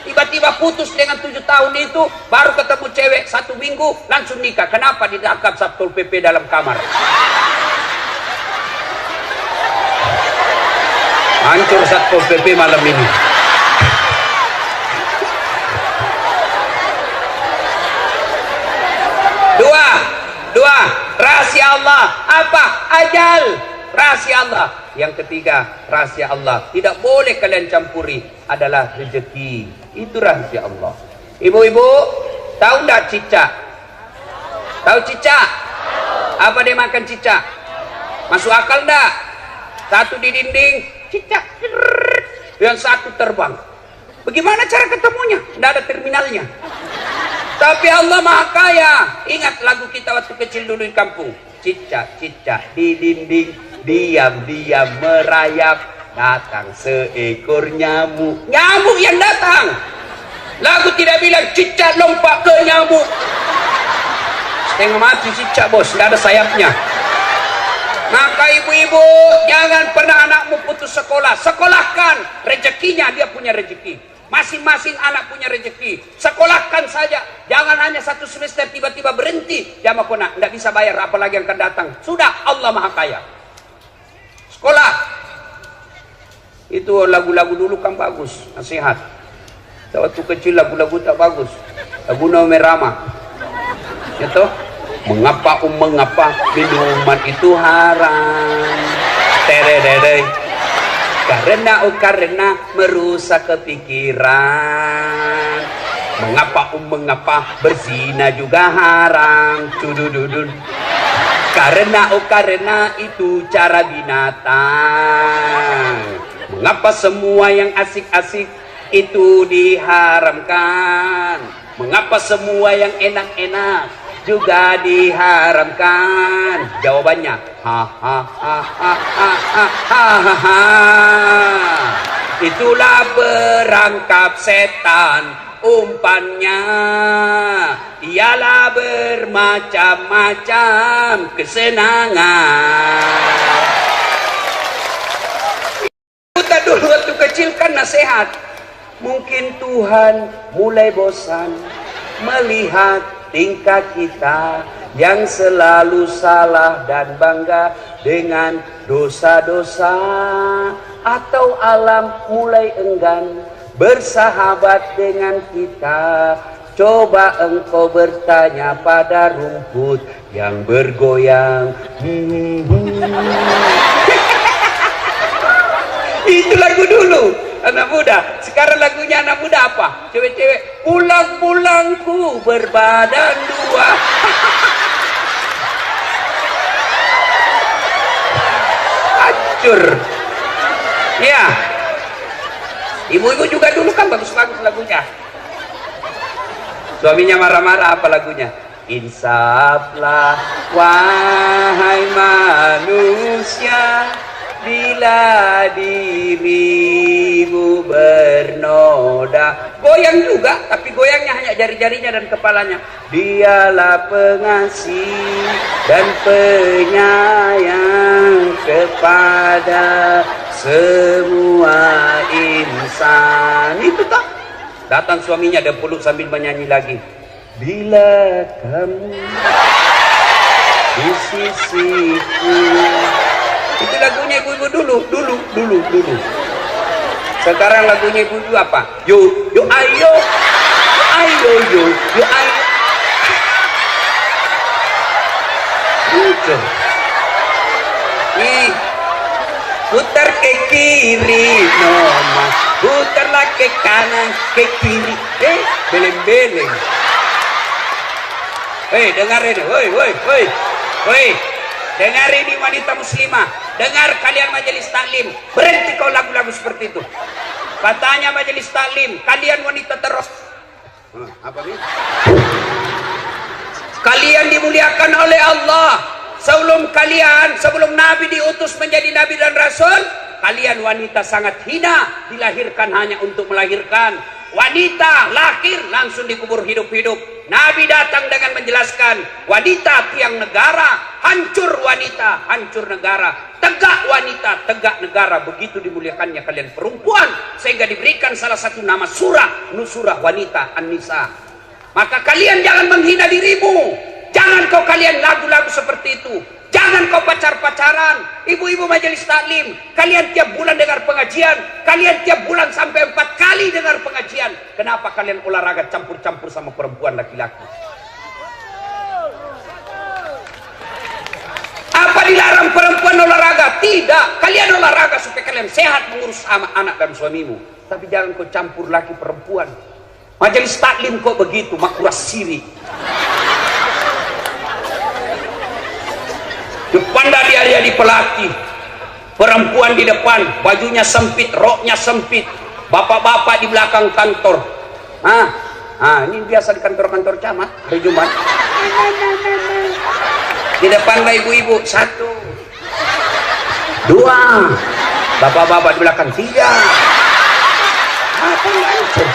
Tiba-tiba putus dengan 7 tahun itu, baru ketemu cewek 1 minggu, langsung nikah. Kenapa? Ditangkap Satpol PP dalam kamar. Hancur Satpol PP malam ini. Dua, rahasia Allah. Apa? Ajal. Rahasia Allah. Yang ketiga, rahasia Allah. Tidak boleh kalian campuri. Adalah rezeki. Itu rahasia Allah. Ibu-ibu, tahu enggak cicak? Tahu cicak? Apa dia makan cicak? Masuk akal enggak? Satu di dinding, cicak. Yang satu terbang. Bagaimana cara ketemunya? Tidak ada terminalnya. Tapi Allah Maha Kaya. Ingat lagu kita waktu kecil dulu di kampung. Cicak-cicak di dinding, diam-diam merayap, datang seekor nyamuk. Nyamuk yang datang. Lagu tidak bilang cicak lompat ke nyamuk. Setengah mati cicak bos, tidak ada sayapnya. Maka ibu-ibu, jangan pernah anakmu putus sekolah. Sekolahkan, rezekinya dia punya rezeki. Masing-masing anak punya rezeki. Sekolahkan saja. Jangan hanya 1 semester tiba-tiba berhenti. Jamaah kona, tidak bisa bayar apalagi yang akan datang. Sudah, Allah Maha Kaya. Sekolah. Itu lagu-lagu dulu kan bagus, nasihat. Waktu kecil lagu-lagu tak bagus. Lagu Nome Rama. Itu mengapa minuman itu haram? Tererere. Karena merusak kepikiran. Mengapa berzina juga haram. Cudududun. Karena itu cara binatang. Mengapa semua yang asik-asik itu diharamkan? Mengapa semua yang enak-enak juga diharamkan? Jawabannya, itulah perangkap setan. Umpannya ialah bermacam-macam kesenangan. Kita dulu waktu kecil kan nasihat. Mungkin Tuhan mulai bosan melihat tingkah kita yang selalu salah dan bangga dengan dosa-dosa, atau alam mulai enggan bersahabat dengan kita. Coba engkau bertanya pada rumput yang bergoyang. Itu lagu dulu anak muda. Sekarang lagunya anak muda apa? Cewek-cewek, pulang-pulangku berbadan dua. Hancur. Ya. Ibu-ibu juga dulu kan bagus-bagus lagunya. Suaminya marah-marah, apa lagunya? Insaflah wahai manusia, bila dirimu bernoda. Goyang juga, tapi goyangnya hanya jari-jarinya dan kepalanya. Dialah pengasih dan penyayang kepada semua insan. Itu tak? Datang suaminya dan peluk sambil menyanyi lagi. Bila kamu di sisiku. Itu lagunya ibu-ibu dulu. Sekarang lagunya ibu-ibu apa? Yo ayo, yo ayo. Gitu. Nih, putar ke kiri, noma. Putarlah ke kanan, ke kiri. Beleng-beleng. Dengar ini, woi. Dengar ini wanita muslimah. Dengar kalian majelis taklim. Berhenti kau lagu-lagu seperti itu. Katanya majelis taklim, kalian wanita terus. Apa ini? Kalian dimuliakan oleh Allah. Sebelum Nabi diutus menjadi Nabi dan Rasul, kalian wanita sangat hina, dilahirkan hanya untuk melahirkan. Wanita lahir langsung dikubur hidup-hidup. Nabi datang dengan menjelaskan, wanita tiang negara, hancur wanita, hancur negara. Tegak wanita, tegak negara. Begitu dimuliakannya kalian perempuan, sehingga diberikan salah satu nama surah, Nusurah wanita, An-Nisa. Maka kalian jangan menghina dirimu. Jangan kau kalian lagu-lagu seperti itu. Jangan kau pacar-pacaran. Ibu-ibu majelis taklim, kalian tiap bulan dengar pengajian. Kalian tiap bulan sampai 4 kali dengar pengajian. Kenapa kalian olahraga campur-campur sama perempuan laki-laki? Apa dilarang perempuan olahraga? Tidak. Kalian olahraga supaya kalian sehat mengurus anak dan suamimu. Tapi jangan kau campur laki perempuan. Majelis taklim kok begitu, makruh syirik. Depan dia di pelatih, perempuan di depan, bajunya sempit, roknya sempit, bapak-bapak di belakang kantor. Ini biasa di kantor-kantor camat hari Jumat. Di depan ibu-ibu 1, 2, bapak-bapak di belakang 3. Apa itu?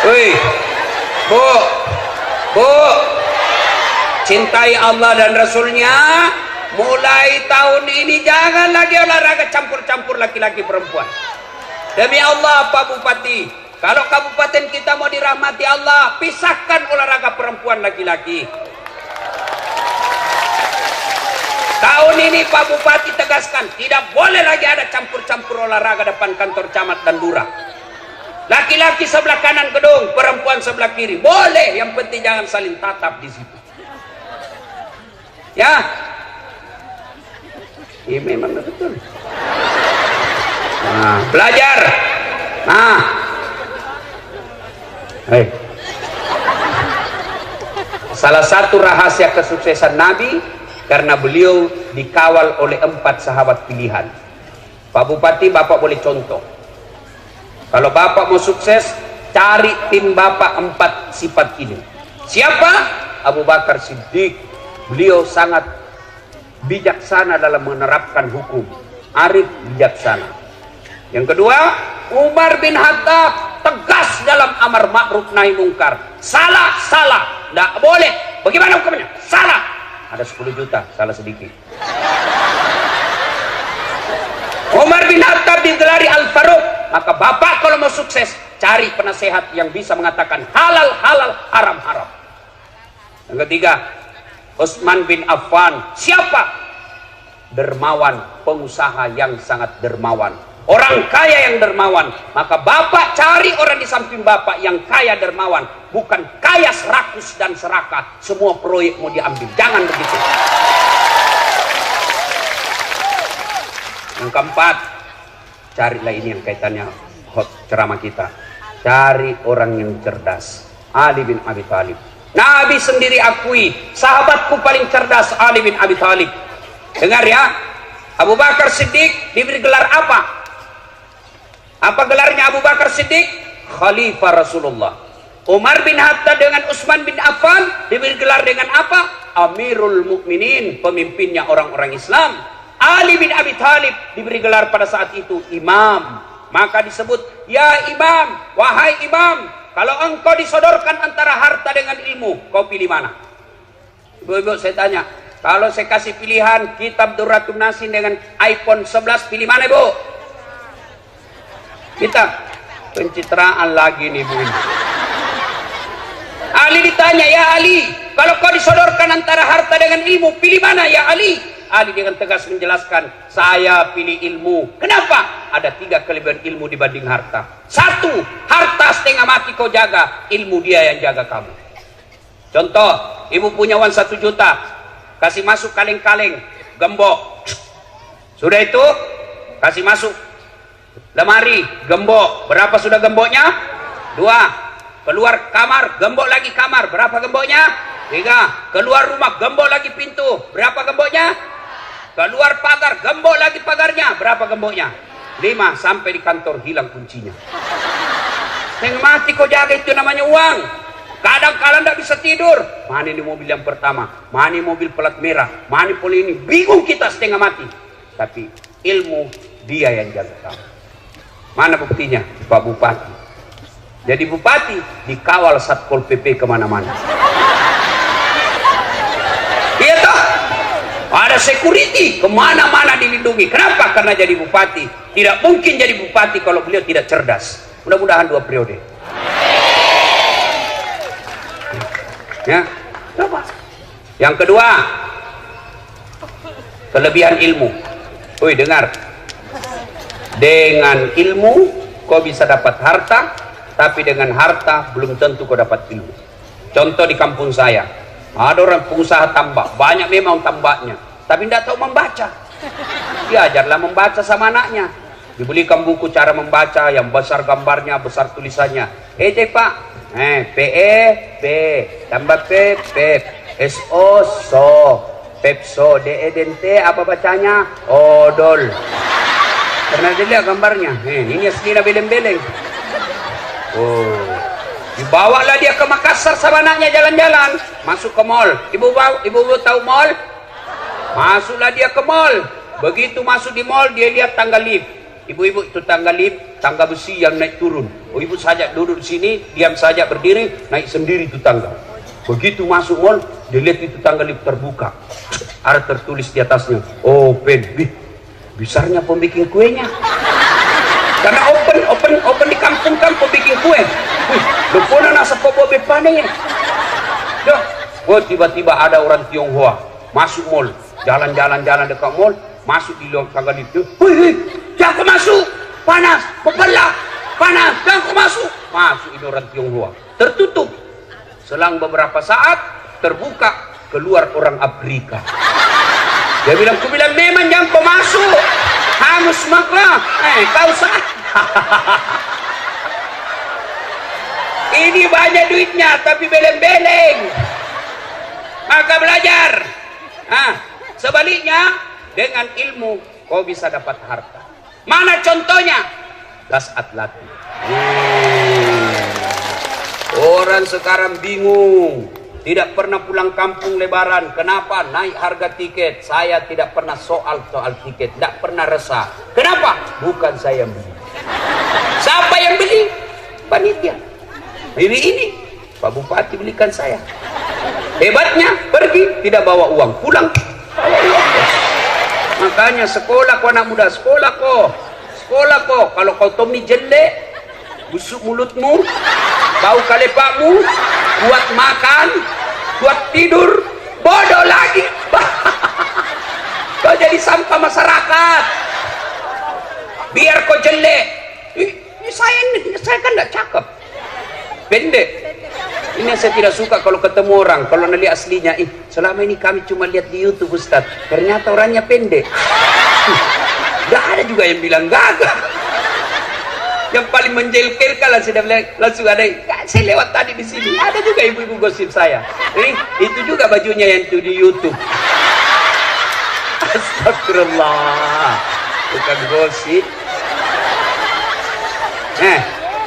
Woi, Bu, cintai Allah dan Rasulnya, mulai tahun ini jangan lagi olahraga campur-campur laki-laki perempuan. Demi Allah Pak Bupati, kalau kabupaten kita mau dirahmati Allah, pisahkan olahraga perempuan laki-laki. Tahun ini Pak Bupati tegaskan, tidak boleh lagi ada campur-campur olahraga depan kantor camat dan lurah. Laki-laki sebelah kanan gedung, perempuan sebelah kiri. Boleh, yang penting jangan saling tatap di situ. Ya. Iya memang betul. Nah, belajar. Nah. Hei. Salah satu rahasia kesuksesan Nabi karena beliau dikawal oleh 4 sahabat pilihan. Pak Bupati, Bapak boleh contoh. Kalau Bapak mau sukses, cari tim Bapak 4 sifat ini. Siapa? Abu Bakar Siddiq. Beliau sangat bijaksana dalam menerapkan hukum. Arif, bijaksana. Yang kedua, Umar bin Khattab, tegas dalam amar ma'ruf nahi mungkar. Salah, salah. Tidak boleh. Bagaimana hukumnya? Salah. Ada 10 juta, salah sedikit. Umar bin Khattab digelari Al-Faruq. Maka Bapak kalau mau sukses, cari penasehat yang bisa mengatakan halal halal, haram haram. Yang ketiga, Utsman bin Affan. Siapa? Dermawan, pengusaha yang sangat dermawan, orang kaya yang dermawan. Maka Bapak cari orang di samping Bapak yang kaya dermawan, bukan kaya serakus dan serakah, semua proyek mau diambil. Jangan begitu. Yang keempat, carilah ini yang kaitannya ceramah kita. Cari orang yang cerdas. Ali bin Abi Thalib. Nabi sendiri akui, sahabatku paling cerdas Ali bin Abi Thalib. Dengar ya, Abu Bakar Siddiq diberi gelar apa? Apa gelarnya Abu Bakar Siddiq? Khalifah Rasulullah. Umar bin Khattab dengan Utsman bin Affan diberi gelar dengan apa? Amirul Mukminin, pemimpinnya orang-orang Islam. Ali bin Abi Thalib diberi gelar pada saat itu imam. Maka disebut, ya imam, wahai imam, kalau engkau disodorkan antara harta dengan ilmu, kau pilih mana? Ibu-ibu saya tanya, kalau saya kasih pilihan kitab Durratun Nasin dengan iPhone 11, pilih mana ibu? Kita pencitraan lagi nih bu. Ali ditanya, ya Ali, kalau kau disodorkan antara harta dengan ilmu, pilih mana ya Ali? Ali dengan tegas menjelaskan, saya pilih ilmu. Kenapa? Ada 3 kelebihan ilmu dibanding harta. 1, harta setengah mati kau jaga, ilmu dia yang jaga kamu. Contoh, ibu punya uang 1 juta, kasih masuk kaleng-kaleng, gembok. Sudah itu, kasih masuk lemari, gembok. Berapa sudah gemboknya? 2. Keluar kamar, gembok lagi kamar. Berapa gemboknya? 3. Keluar rumah, gembok lagi pintu. Berapa gemboknya? Keluar pagar, gembok lagi pagarnya. Berapa gemboknya? 5. Sampai di kantor hilang kuncinya. Setengah mati kau jaga, itu namanya uang. Kadang-kadang tidak bisa tidur. Mana ini mobil yang pertama? Mana ini mobil pelat merah? Mana poli ini? Bingung kita setengah mati. Tapi ilmu dia yang jaga kamu. Mana buktinya? Pak Bupati. Jadi Bupati dikawal Satpol PP kemana-mana. Iya toh? Ada security kemana-mana dilindungi. Kenapa? Karena jadi bupati. Tidak mungkin jadi bupati kalau beliau tidak cerdas. Mudah-mudahan 2 periode. Ya, coba. Yang kedua, kelebihan ilmu. Woi, dengar. Dengan ilmu kau bisa dapat harta, tapi dengan harta belum tentu kau dapat ilmu. Contoh di kampung saya, ada orang pengusaha tambak, banyak memang tambaknya, tapi tidak tahu membaca. Diajarlah membaca sama anaknya. Dibelikan buku cara membaca yang besar gambarnya, besar tulisannya. Cek Pak, PE, P, tambah P, Pep, SO, So, Pepso, DE, Dente, apa bacanya? Odol. Pernah dilihat gambarnya? Ini aslinya beleng-beleng. Oh. Dibawalah dia ke Makassar sama anaknya jalan-jalan, masuk ke mall. Ibu tahu mall? Masuklah dia ke mall. Begitu masuk di mall, dia lihat tangga lift. Ibu-ibu, itu tangga lift, tangga besi yang naik turun. Oh, ibu saja duduk di sini, diam saja berdiri, naik sendiri itu tangga. Begitu masuk mall, dia lihat itu tangga lift terbuka. Ada tertulis di atasnya, open. Besarnya pembikin kuenya. Karena open di kampung-kampung bikin kue. Lupuna nasa pobobe pane. Tiba-tiba ada orang Tionghoa masuk mall, jalan-jalan dekat mall, masuk di luar tangga itu. Jangan kau masuk, panas, berbelak, panas, jangan kau masuk. Masuk ini orang Tionghoa, tertutup. Selang beberapa saat terbuka, keluar orang Afrika. Dia bilang, ku bilang memang jangan kau masuk. Hangus maklah, kau sah. Ini banyak duitnya, tapi beleng-beleng. Maka belajar. Sebaliknya, dengan ilmu kau bisa dapat harta. Mana contohnya? Das Atlati. Orang sekarang bingung. Tidak pernah pulang kampung lebaran. Kenapa? Naik harga tiket. Saya tidak pernah soal tiket. Tidak pernah resah. Kenapa? Bukan saya yang beli. Siapa yang beli? Panitia. Ini Pak Bupati belikan saya. Hebatnya, pergi tidak bawa uang, pulang bawa uang. Makanya sekolah kau anak muda, sekolah kau. Kalau kau Tommy jelek, busuk mulutmu, bau kalepakmu, buat makan, buat tidur, bodoh lagi. Kau jadi sampah masyarakat. Biar kau jelek. Saya kan tidak cakep, pendek. Ini yang saya tidak suka kalau ketemu orang, kalau lihat aslinya, selama ini kami cuma lihat di YouTube Ustaz, ternyata orangnya pendek. Gak ada juga yang bilang gagah. Yang paling menjelkelkan langsung ada. Saya lewat tadi di sini, ada juga ibu-ibu gosip saya. Itu juga bajunya yang itu di YouTube. Astagfirullah, bukan gosip.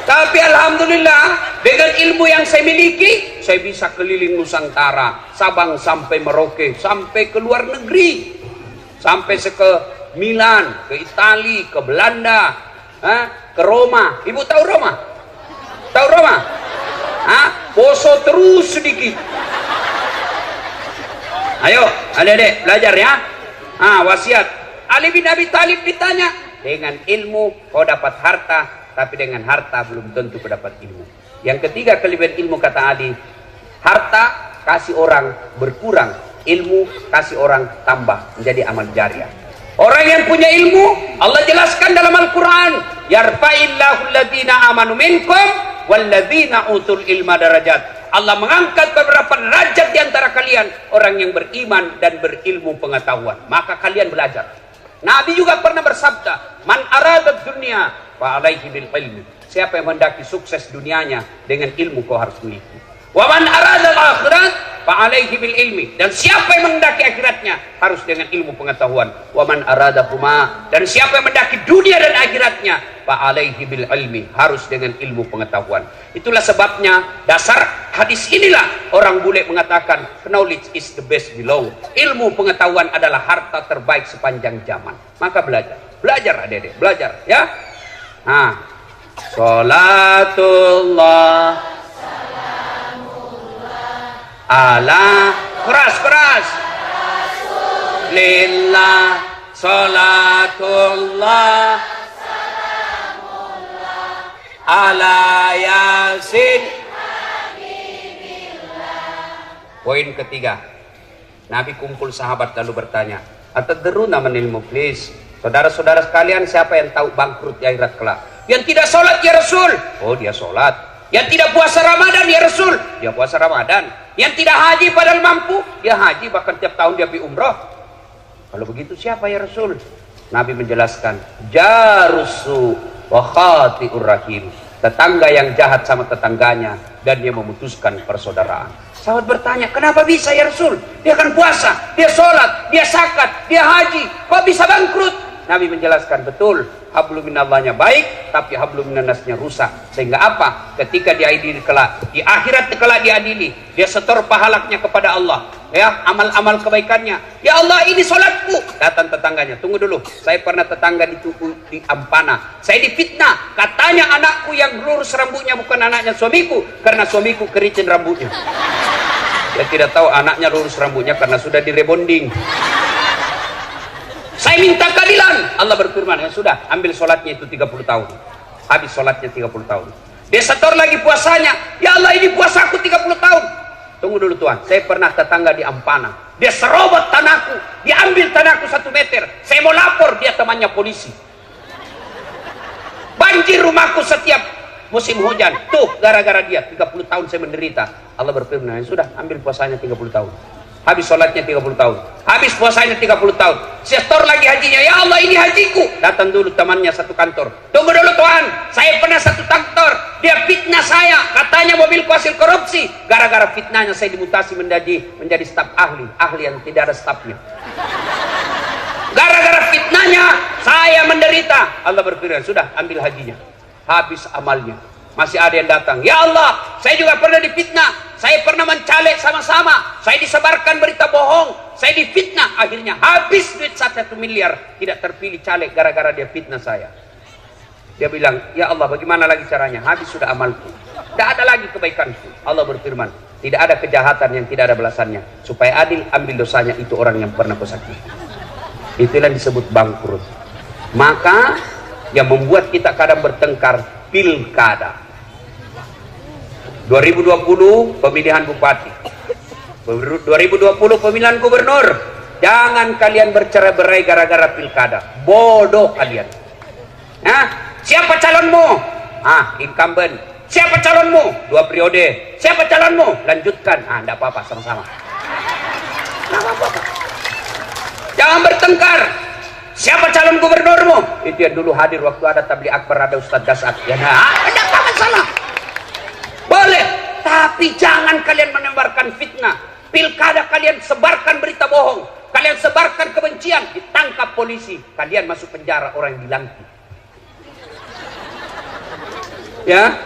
Tapi alhamdulillah, dengan ilmu yang saya miliki, saya bisa keliling Nusantara, Sabang sampai Merauke, sampai ke luar negeri, sampai ke Milan, ke Itali, ke Belanda, ke Roma. Ibu tahu Roma? Tahu Roma? Poso terus sedikit. Ayo, adik-adik belajar ya. Wasiat Ali bin Abi Thalib ditanya, dengan ilmu kau dapat harta, tapi dengan harta belum tentu kau dapat ilmu. Yang ketiga kelebihan ilmu, kata Ali, harta kasih orang berkurang, ilmu kasih orang tambah menjadi amal jariah. Orang yang punya ilmu, Allah jelaskan dalam Al-Quran, yarfa'illahu alladhina amanu minkum walladhina utul ilma darajat. Allah mengangkat beberapa derajat di antara kalian, orang yang beriman dan berilmu pengetahuan. Maka kalian belajar. Nabi juga pernah bersabda, man arada dunya fa alaihi bil ilmi. Siapa yang mendaki sukses dunianya, dengan ilmu kau harus miliki. Wa man arada al akhirat fa alaihi bil ilmi. Dan siapa yang mendaki akhiratnya, harus dengan ilmu pengetahuan. Wa man arada huma. Dan siapa yang mendaki dunia dan akhiratnya, fa alaihi bil ilmi, harus dengan ilmu pengetahuan. Itulah sebabnya dasar hadis inilah orang bule mengatakan, knowledge is the best below. Ilmu pengetahuan adalah harta terbaik sepanjang zaman. Maka belajar adik-adik, belajar ya. Salatullah ala keras lillah, salatullah ala yasin. Poin ketiga, Nabi kumpul sahabat lalu bertanya, atadruna manil muflis? Saudara-saudara sekalian, siapa yang tahu bangkrut di akhirat kelak? Yang tidak sholat ya Rasul. Oh, dia sholat. Yang tidak puasa Ramadan ya Rasul. Dia puasa Ramadan. Yang tidak haji padahal mampu, dia haji, bahkan tiap tahun dia pergi umrah. Kalau begitu siapa ya Rasul? Nabi menjelaskan, jarusu wa khati'ur rahim. Tetangga yang jahat sama tetangganya dan dia memutuskan persaudaraan. Sahabat bertanya, kenapa bisa ya Rasul? Dia kan puasa, dia sholat, dia zakat, dia haji, kok bisa bangkrut? Nabi menjelaskan, betul, hablum minallahnya baik, tapi hablum minannasnya rusak. Sehingga apa? Ketika diadili kelak, di akhirat kelak diadili, dia setor pahalanya kepada Allah, ya, amal-amal kebaikannya. Ya Allah, ini sholatku. Datang tetangganya, tunggu dulu, saya pernah tetangga di Ampana, saya difitnah, katanya anakku yang lurus rambutnya bukan anaknya suamiku, karena suamiku keriting rambutnya. Dia tidak tahu anaknya lurus rambutnya karena sudah direbonding. Saya minta keadilan. Allah berfirman, ya sudah, ambil sholatnya itu 30 tahun. Habis sholatnya 30 tahun. Dia setor lagi puasanya. Ya Allah, ini puasa aku 30 tahun. Tunggu dulu Tuhan, saya pernah tetangga di Ampana. Dia serobot tanahku. Dia ambil tanahku 1 meter. Saya mau lapor, dia temannya polisi. Banjir rumahku setiap musim hujan. Tuh, gara-gara dia 30 tahun saya menderita. Allah berfirman, ya sudah, ambil puasanya 30 tahun. Habis sholatnya 30 tahun. Habis puasanya 30 tahun. Setor lagi hajinya. Ya Allah, ini hajiku. Datang dulu temannya satu kantor. Tunggu dulu Tuhan, saya pernah satu kantor. Dia fitnah saya. Katanya mobilku hasil korupsi. Gara-gara fitnahnya saya dimutasi menjadi staf ahli. Ahli yang tidak ada stafnya. Gara-gara fitnahnya saya menderita. Allah berfirman, sudah, ambil hajinya. Habis amalnya. Masih ada yang datang. Ya Allah, saya juga pernah difitnah. Saya pernah mencalek sama-sama. Saya disebarkan berita bohong. Saya difitnah. Akhirnya habis duit 1 miliar. Tidak terpilih caleg gara-gara dia fitnah saya. Dia bilang, ya Allah, bagaimana lagi caranya? Habis sudah amalku. Tidak ada lagi kebaikanku. Allah berfirman, tidak ada kejahatan yang tidak ada balasannya. Supaya adil, ambil dosanya itu orang yang pernah kau sakiti. Itulah yang disebut bangkrut. Maka yang membuat kita kadang bertengkar, pilkada. 2020 pemilihan bupati, 2020 pemilihan gubernur. Jangan kalian bercerai-berai gara-gara pilkada. Bodoh kalian. Siapa calonmu? Incumbent. Siapa calonmu? 2 periode. Siapa calonmu? Lanjutkan. Enggak apa-apa, sama-sama. Enggak apa-apa. Jangan bertengkar. Siapa calon gubernurmu? Itu yang dulu hadir waktu ada tabligh akbar, ada Ustadz Dasat. Ya, enggak apa masalah. Boleh, tapi jangan kalian menebarkan fitnah. Pilkada kalian sebarkan berita bohong. Kalian sebarkan kebencian, ditangkap polisi. Kalian masuk penjara, orang yang dilantik. Ya,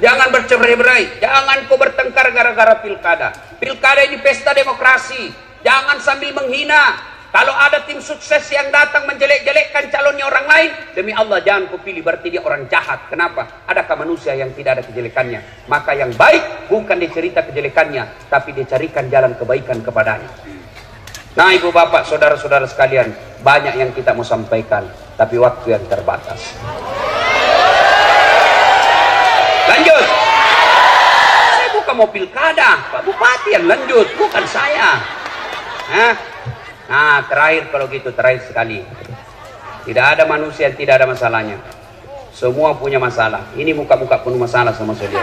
jangan bercerai-berai. Jangan kau bertengkar gara-gara pilkada. Pilkada ini pesta demokrasi. Jangan sambil menghina. Kalau ada tim sukses yang datang menjelek-jelekkan calonnya orang lain, demi Allah jangan kau pilih, berarti dia orang jahat. Kenapa? Adakah manusia yang tidak ada kejelekannya? Maka yang baik bukan dicerita kejelekannya, tapi dicarikan jalan kebaikan kepadanya. Nah, ibu bapak, saudara-saudara sekalian, banyak yang kita mau sampaikan, tapi waktu yang terbatas. Lanjut. Saya bukan mau pilkada, Pak Bupati yang lanjut, bukan saya. Nah, terakhir kalau gitu, terakhir sekali. Tidak ada manusia yang tidak ada masalahnya. Semua punya masalah. Ini muka-muka penuh masalah sama saya.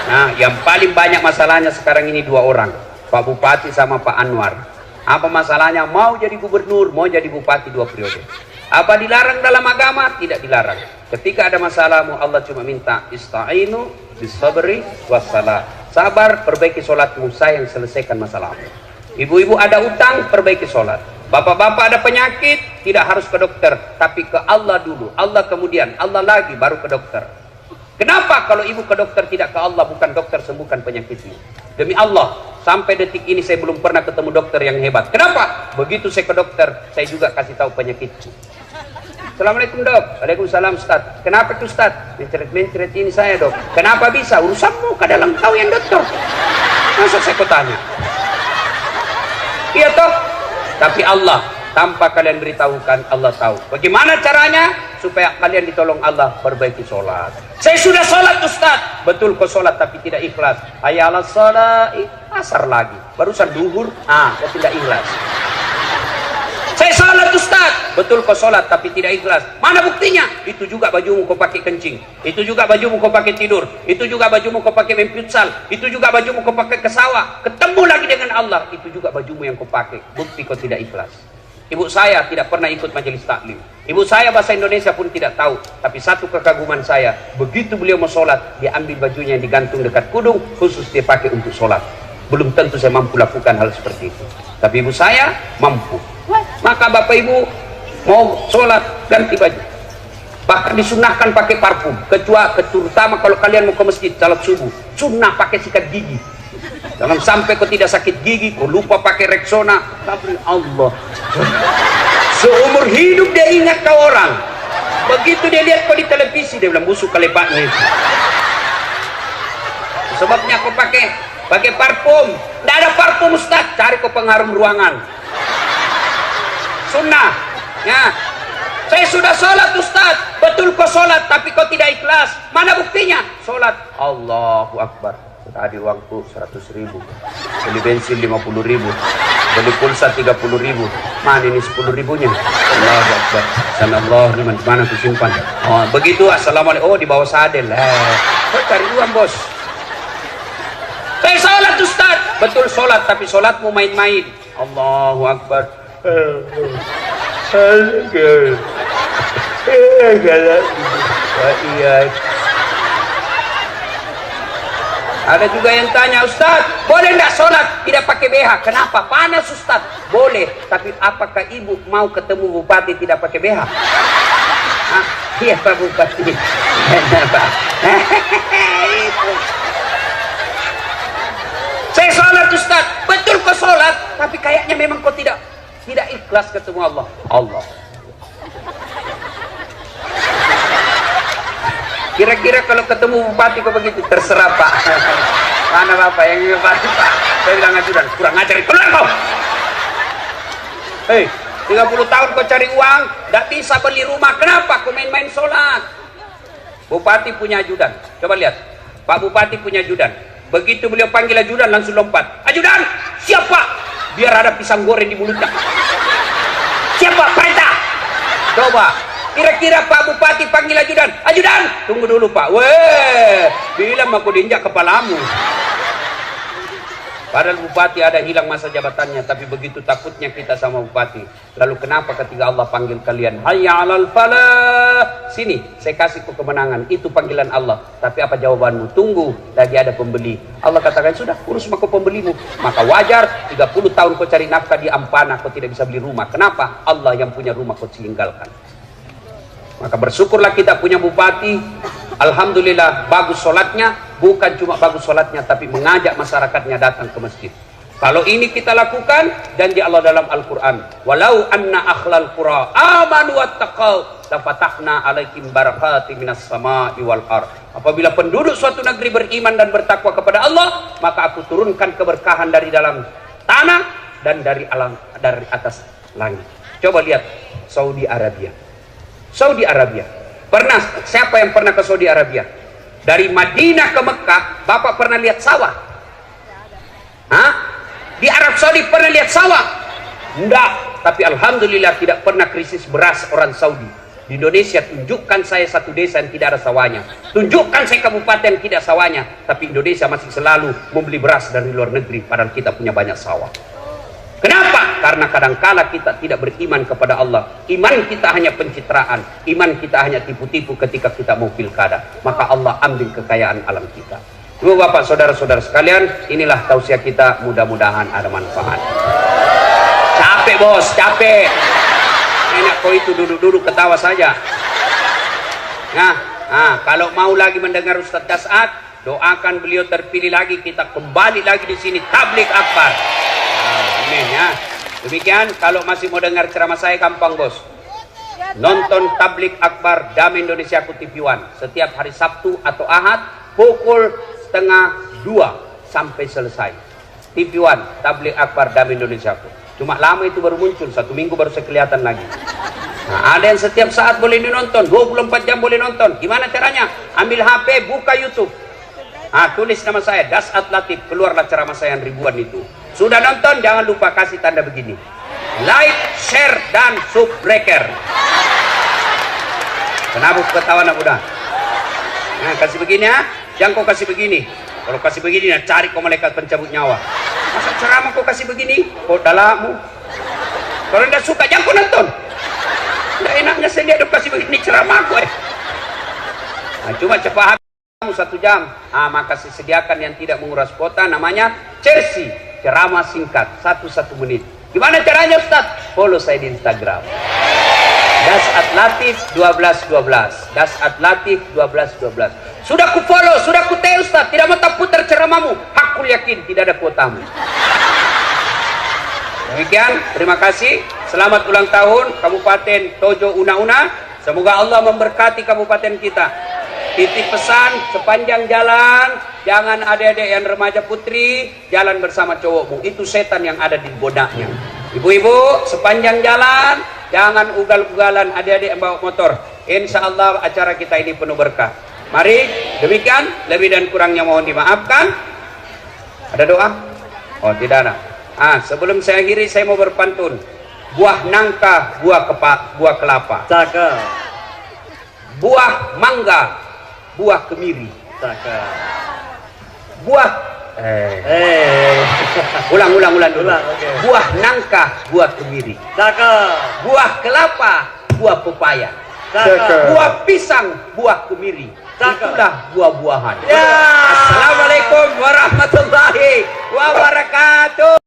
Nah, yang paling banyak masalahnya sekarang ini 2 orang. Pak Bupati sama Pak Anwar. Apa masalahnya? Mau jadi gubernur, mau jadi bupati 2 periode. Apa dilarang dalam agama? Tidak dilarang. Ketika ada masalahmu, Allah cuma minta ista'inu bisabri wassalah. Sabar, perbaiki sholatmu, saya yang selesaikan masalahmu. Ibu-ibu ada utang, perbaiki sholat. Bapak-bapak ada penyakit, tidak harus ke dokter, tapi ke Allah dulu. Allah kemudian, Allah lagi, baru ke dokter. Kenapa kalau ibu ke dokter tidak ke Allah? Bukan dokter sembuhkan penyakitmu. Demi Allah, sampai detik ini saya belum pernah ketemu dokter yang hebat. Kenapa? Begitu saya ke dokter, saya juga kasih tahu penyakitku. Assalamualaikum dok. Waalaikumsalam Ustaz. Kenapa tuh Ustaz? Mencret-mencret ini saya dok. Kenapa bisa? Urusanmu, kadang tahu yang dokter. Masa saya kau tanya? Iya toh, tapi Allah tanpa kalian beritahukan, Allah tahu. Bagaimana caranya supaya kalian ditolong Allah? Perbaiki sholat. Saya sudah sholat Ustaz. Betul kau sholat tapi tidak ikhlas. Hayya 'alas shalah, asar lagi. Barusan duhur, kau tidak ikhlas. Saya sholat Ustaz. Betul kau sholat tapi tidak ikhlas. Mana buktinya? Itu juga bajumu kau pakai kencing. Itu juga bajumu kau pakai tidur. Itu juga bajumu kau pakai main futsal. Itu juga bajumu kau pakai ke sawah. Ketemu lagi dengan Allah. Itu juga bajumu yang kau pakai. Bukti kau tidak ikhlas. Ibu saya tidak pernah ikut majelis taklim. Ibu saya bahasa Indonesia pun tidak tahu. Tapi satu kekaguman saya, begitu beliau mau sholat, dia ambil bajunya yang digantung dekat kudung, khusus dia pakai untuk sholat. Belum tentu saya mampu lakukan hal seperti itu. Tapi ibu saya mampu. Maka bapak ibu mau sholat ganti baju. Bahkan disunahkan pakai parfum. Terutama kalau kalian mau ke masjid salat subuh, sunnah pakai sikat gigi. Jangan sampai kau tidak sakit gigi, kau lupa pakai Rexona. Tapi Allah, seumur hidup dia ingat kau orang. Begitu dia lihat kau di televisi, dia bilang busuk kali Pak nih. Sebabnya kau pakai pakai parfum. Tidak ada parfum Ustaz, cari kau pengharum ruangan. Sunnah. Ya. Saya sudah sholat Ustaz. Betul kau sholat, tapi kau tidak ikhlas. Mana buktinya? Sholat. Allahu Akbar. Tadi uangku 100.000. Beli bensin 50.000. Beli pulsa 30.000. Mana ini 10.000-nya? Allahu Akbar. Allah di mana aku simpan? Oh, begitu. Assalamualaikum. Oh, di bawah sadel. Kau cari uang bos. Saya sholat Ustaz. Betul sholat, tapi sholatmu main-main. Allahu Akbar. Ada juga yang tanya, Ustaz, boleh nggak sholat tidak pakai BH? Kenapa? Panas Ustaz. Boleh, tapi apakah ibu mau ketemu bupati tidak pakai BH? Iya Pak Bupati. Saya sholat Ustaz, betul kau sholat, tapi kayaknya memang kau tidak ikhlas ketemu Allah. Kira-kira kalau ketemu bupati kok begitu? Terserah Pak. Mana Bapak yang bupati Pak? Saya bilang ajudan, kurang ajar, keluar kau. Hei, 30 tahun kau cari uang, tidak bisa beli rumah. Kenapa kau main-main sholat? Bupati punya ajudan. Coba lihat, Pak Bupati punya ajudan. Begitu beliau panggil ajudan langsung lompat. Ajudan, siapa? Biar ada pisang goreng di mulutnya. Siapa? Perintah. Coba. Kira-kira Pak Bupati panggil ajudan. Ajudan, tunggu dulu Pak. Weh, bilang aku diinjak kepalamu. Padahal Bupati ada hilang masa jabatannya, tapi begitu takutnya kita sama Bupati. Lalu kenapa ketika Allah panggil kalian, hayya 'alal falah, sini saya kasih kau kemenangan, itu panggilan Allah. Tapi apa jawabanmu? Tunggu, lagi ada pembeli. Allah katakan, sudah urus maka pembelimu. Maka wajar 30 tahun kau cari nafkah di Ampana, kau tidak bisa beli rumah. Kenapa? Allah yang punya rumah kau tinggalkan. Maka bersyukurlah kita punya bupati. Alhamdulillah bagus sholatnya. Bukan cuma bagus sholatnya, tapi mengajak masyarakatnya datang ke masjid. Kalau ini kita lakukan, janji Allah dalam Al-Quran, walau anna akhlal qura amanu wattaqau lafatahna alaikum barakatim minas sama'i wal ardh. Apabila penduduk suatu negeri beriman dan bertakwa kepada Allah, maka aku turunkan keberkahan dari dalam tanah dan dari alam, dari atas langit. Coba lihat Saudi Arabia. Saudi Arabia. Pernah, siapa yang pernah ke Saudi Arabia? Dari Madinah ke Mekah, Bapak pernah lihat sawah? Hah? Di Arab Saudi pernah lihat sawah? Enggak. Tapi Alhamdulillah tidak pernah krisis beras orang Saudi. Di Indonesia tunjukkan saya satu desa yang tidak ada sawahnya. Tunjukkan saya kabupaten yang tidak sawahnya. Tapi Indonesia masih selalu membeli beras dari luar negeri, padahal kita punya banyak sawah. Kenapa? Karena kadangkala kita tidak beriman kepada Allah. Iman kita hanya pencitraan. Iman kita hanya tipu-tipu ketika kita mau pilkada. Maka Allah ambil kekayaan alam kita. Ibu bapak saudara-saudara sekalian, inilah tausiah kita, mudah-mudahan ada manfaat. Capek bos, capek. Enak kau itu duduk-duduk ketawa saja. Nah, kalau mau lagi mendengar Ustaz Das'ad, doakan beliau terpilih lagi, kita kembali lagi di sini tablik akbar. Amin ya. Demikian, kalau masih mau dengar ceramah saya gampang bos. Nonton tablik akbar Damai Indonesia Ku TV One setiap hari Sabtu atau Ahad pukul 1:30 sampai selesai. TV One tablik akbar Damai Indonesia Ku. Cuma lama itu baru muncul, 1 minggu baru kelihatan lagi. Nah, ada yang setiap saat boleh dinonton, 24 jam boleh nonton. Gimana caranya? Ambil HP, buka YouTube. Tulis nama saya Das'ad Latif, keluarlah ceramah saya yang ribuan itu. Sudah nonton, jangan lupa kasih tanda begini, like, share, dan subbreaker. Kenapa ketawa nak udah? Nah, kasih begini ya, jangan kau kasih begini. Kalau kasih begini, nah, cari kau malaikat pencabut nyawa. Masa ceramah kau kasih begini? Kau dalammu. Kalau tidak suka, jangan kau nonton. Tidak enaknya saya lihat kasih begini ceramah aku. Nah, cuma cepat 1 jam. Maka sediakan yang tidak menguras kuota, namanya Chelsea. Ceramah singkat 1 menit. Gimana caranya Ustaz? Follow saya di Instagram. Das'ad Latif 1212. Das'ad Latif 1212. Sudah ku follow, sudah ku tag Ustaz. Tidak mau tak putar ceramahmu. Hakul yakin tidak ada kuotamu. Demikian, terima kasih. Selamat ulang tahun Kabupaten Tojo Una Una. Semoga Allah memberkati kabupaten kita. titip pesan sepanjang jalan, jangan adik-adik yang remaja putri jalan bersama cowokmu, itu setan yang ada di benaknya. Ibu-ibu sepanjang jalan jangan ugal-ugalan adik-adik yang bawa motor. Insya Allah acara kita ini penuh berkah. Mari, demikian, lebih dan kurangnya mohon dimaafkan. Ada doa? Oh, tidak ada. Sebelum saya akhiri, saya mau berpantun. Buah nangka, buah kelapa. Cakep. Buah mangga, buah kemiri. Cakep. Buah ulang dulu. Okay. Buah nangka, buah kemiri. Cakep. Buah kelapa, buah pepaya. Cakep. Buah pisang, buah kemiri. Cakep. Itulah buah-buahan. Ya. Assalamualaikum warahmatullahi wabarakatuh.